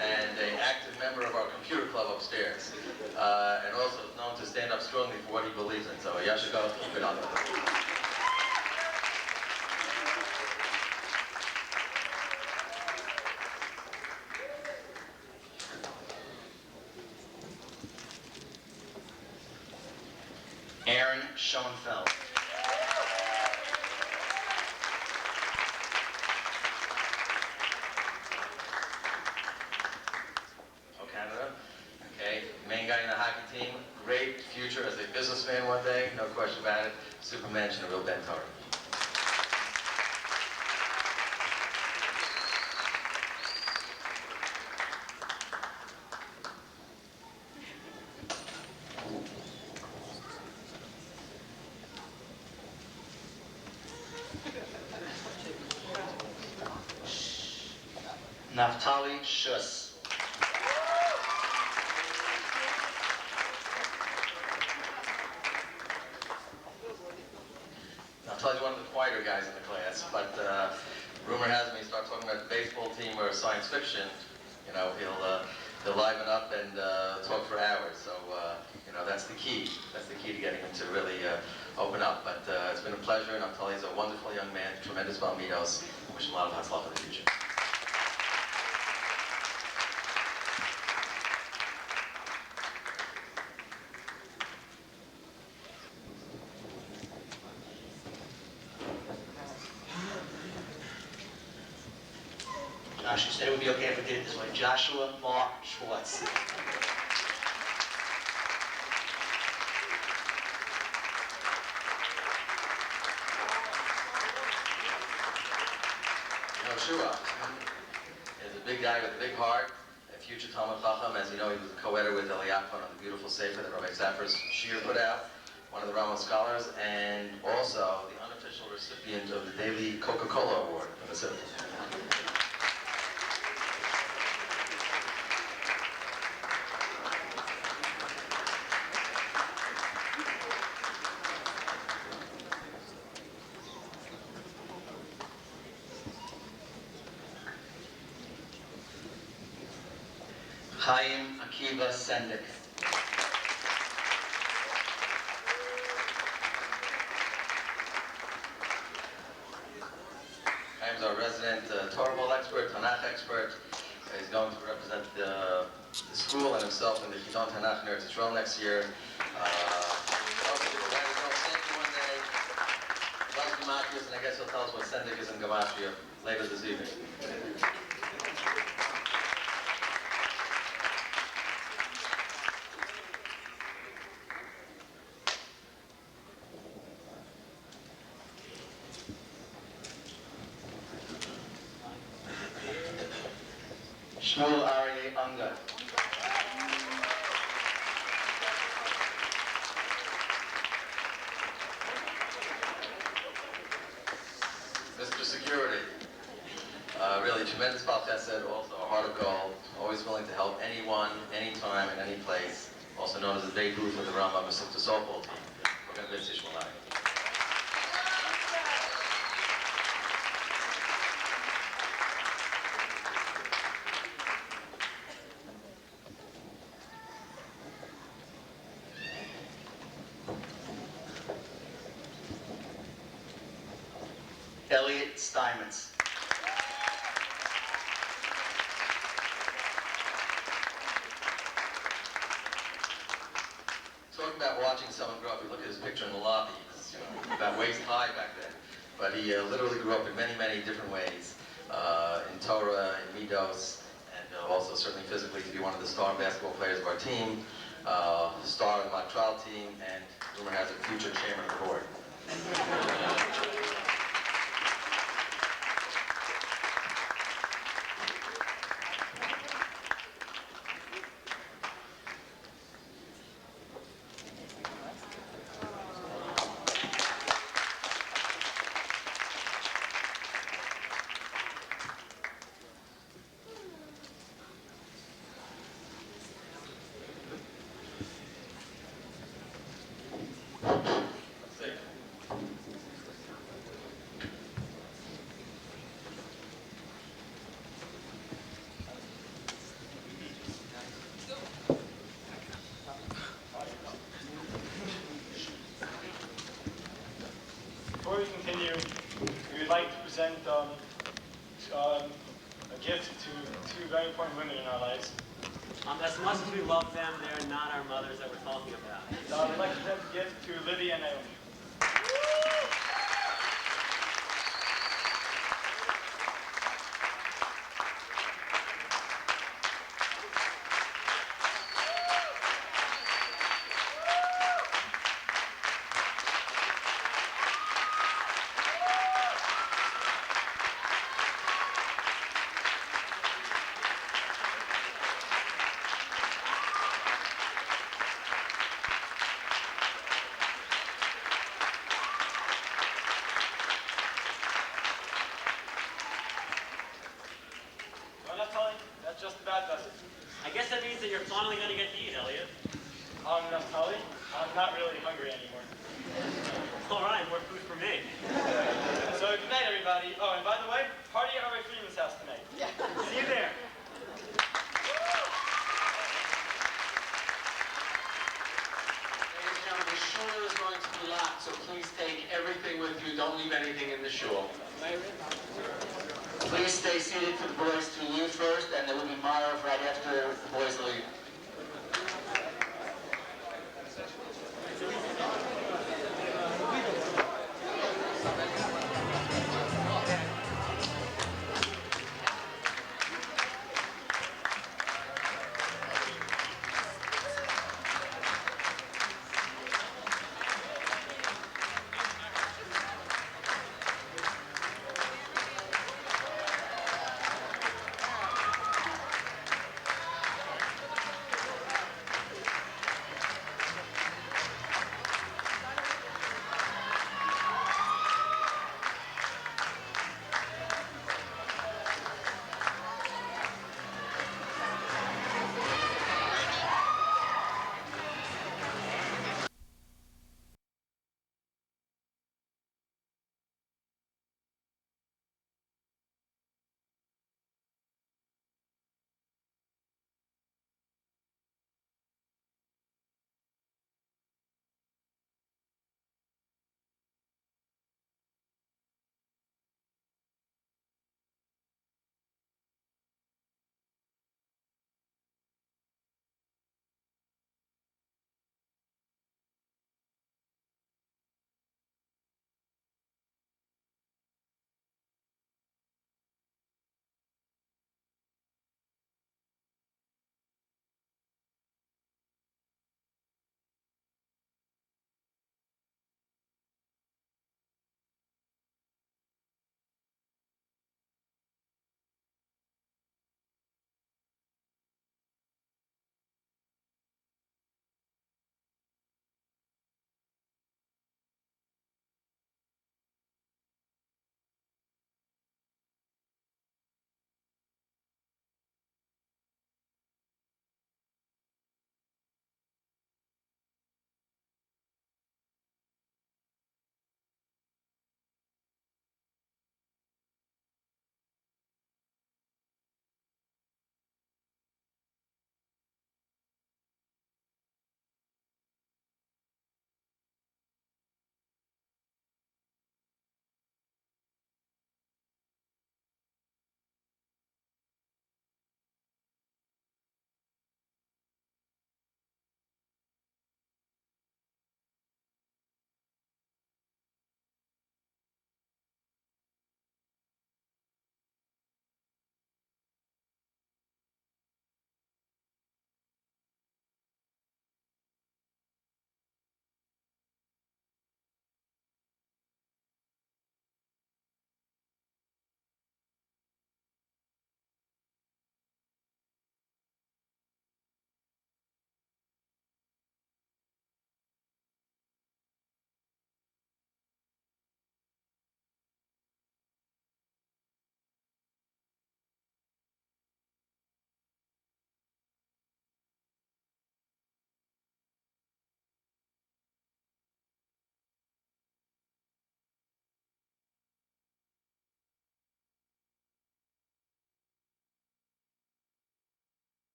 and an active member of our computer club upstairs, and also known to stand up strongly for what he believes in. So Yashikov, keep it up. Aaron Schoenfeld. Canada. Okay, main guy in the hockey team, great future as a businessman one day, no question about it. Superman and a real Ben Torah. Naftali Schuss. Naftali's one of the quieter guys in the class, but rumor has me, start talking about the baseball team or science fiction, you know, he'll liven up and talk for hours. So, you know, that's the key. That's the key to getting him to really open up. But it's been a pleasure, and Naftali's a wonderful young man, tremendous balmidos. Wish him a lot of hatzlacha in the future. She said it would be okay if we did it this way. Joshua Mark Schwartz. Shua is a big guy with a big heart, a future Talmud Chacham. As you know, he was a co-editor with Eliyahu on the beautiful sefer that Rabbi Safra's Shir put out, one of the Rambam scholars, and also the unofficial recipient of the Daily Coca-Cola Award in the Mesivta. Chaim Akiva Sendik. Chaim's our resident Torah Bowl expert, Tanakh expert. He's going to represent the school and himself in the Chidon Tanakh in Eretz Yisrael next year. Also, we're going to go Santa one day. Loves Gematrias, and I guess he'll tell us what Sendik is in Gematria later this evening. Shmuel Aryeh Ungar. Mr. Security, really tremendous Baal Chesed, also a heart of gold, always willing to help anyone, anytime, in any place, also known as the Babe Ruth of the Rambam Mesivta softball team. We're going to miss Ishmael. Elliot Steinmetz. Talking about watching someone grow up, you look at his picture in the lobby, he's about waist high back then. But he literally grew up in many, many different ways, in Torah, in Midos, and also certainly physically to be one of the star basketball players of our team, star of the mock trial team, and rumor has it, future chairman of the board. Before we continue, we would like to present a gift to two very important women in our lives. As much as we love them, they're not our mothers that we're talking about. We'd like to present a gift to Lydia and Naomi. That's just about does it. I guess that means that you're finally going to get to eat, Elliot. Naftali, I'm not really hungry anymore. All right, more food for me. So good night, everybody. Oh, and by the way, party at Rabbi Friedman's house tonight. Yeah. See you there. Ladies and gentlemen, the shul is going to be locked, so please take everything with you. Don't leave anything in the shul. Please stay seated for the boys to leave first, and there will be Mara right after the boys leave.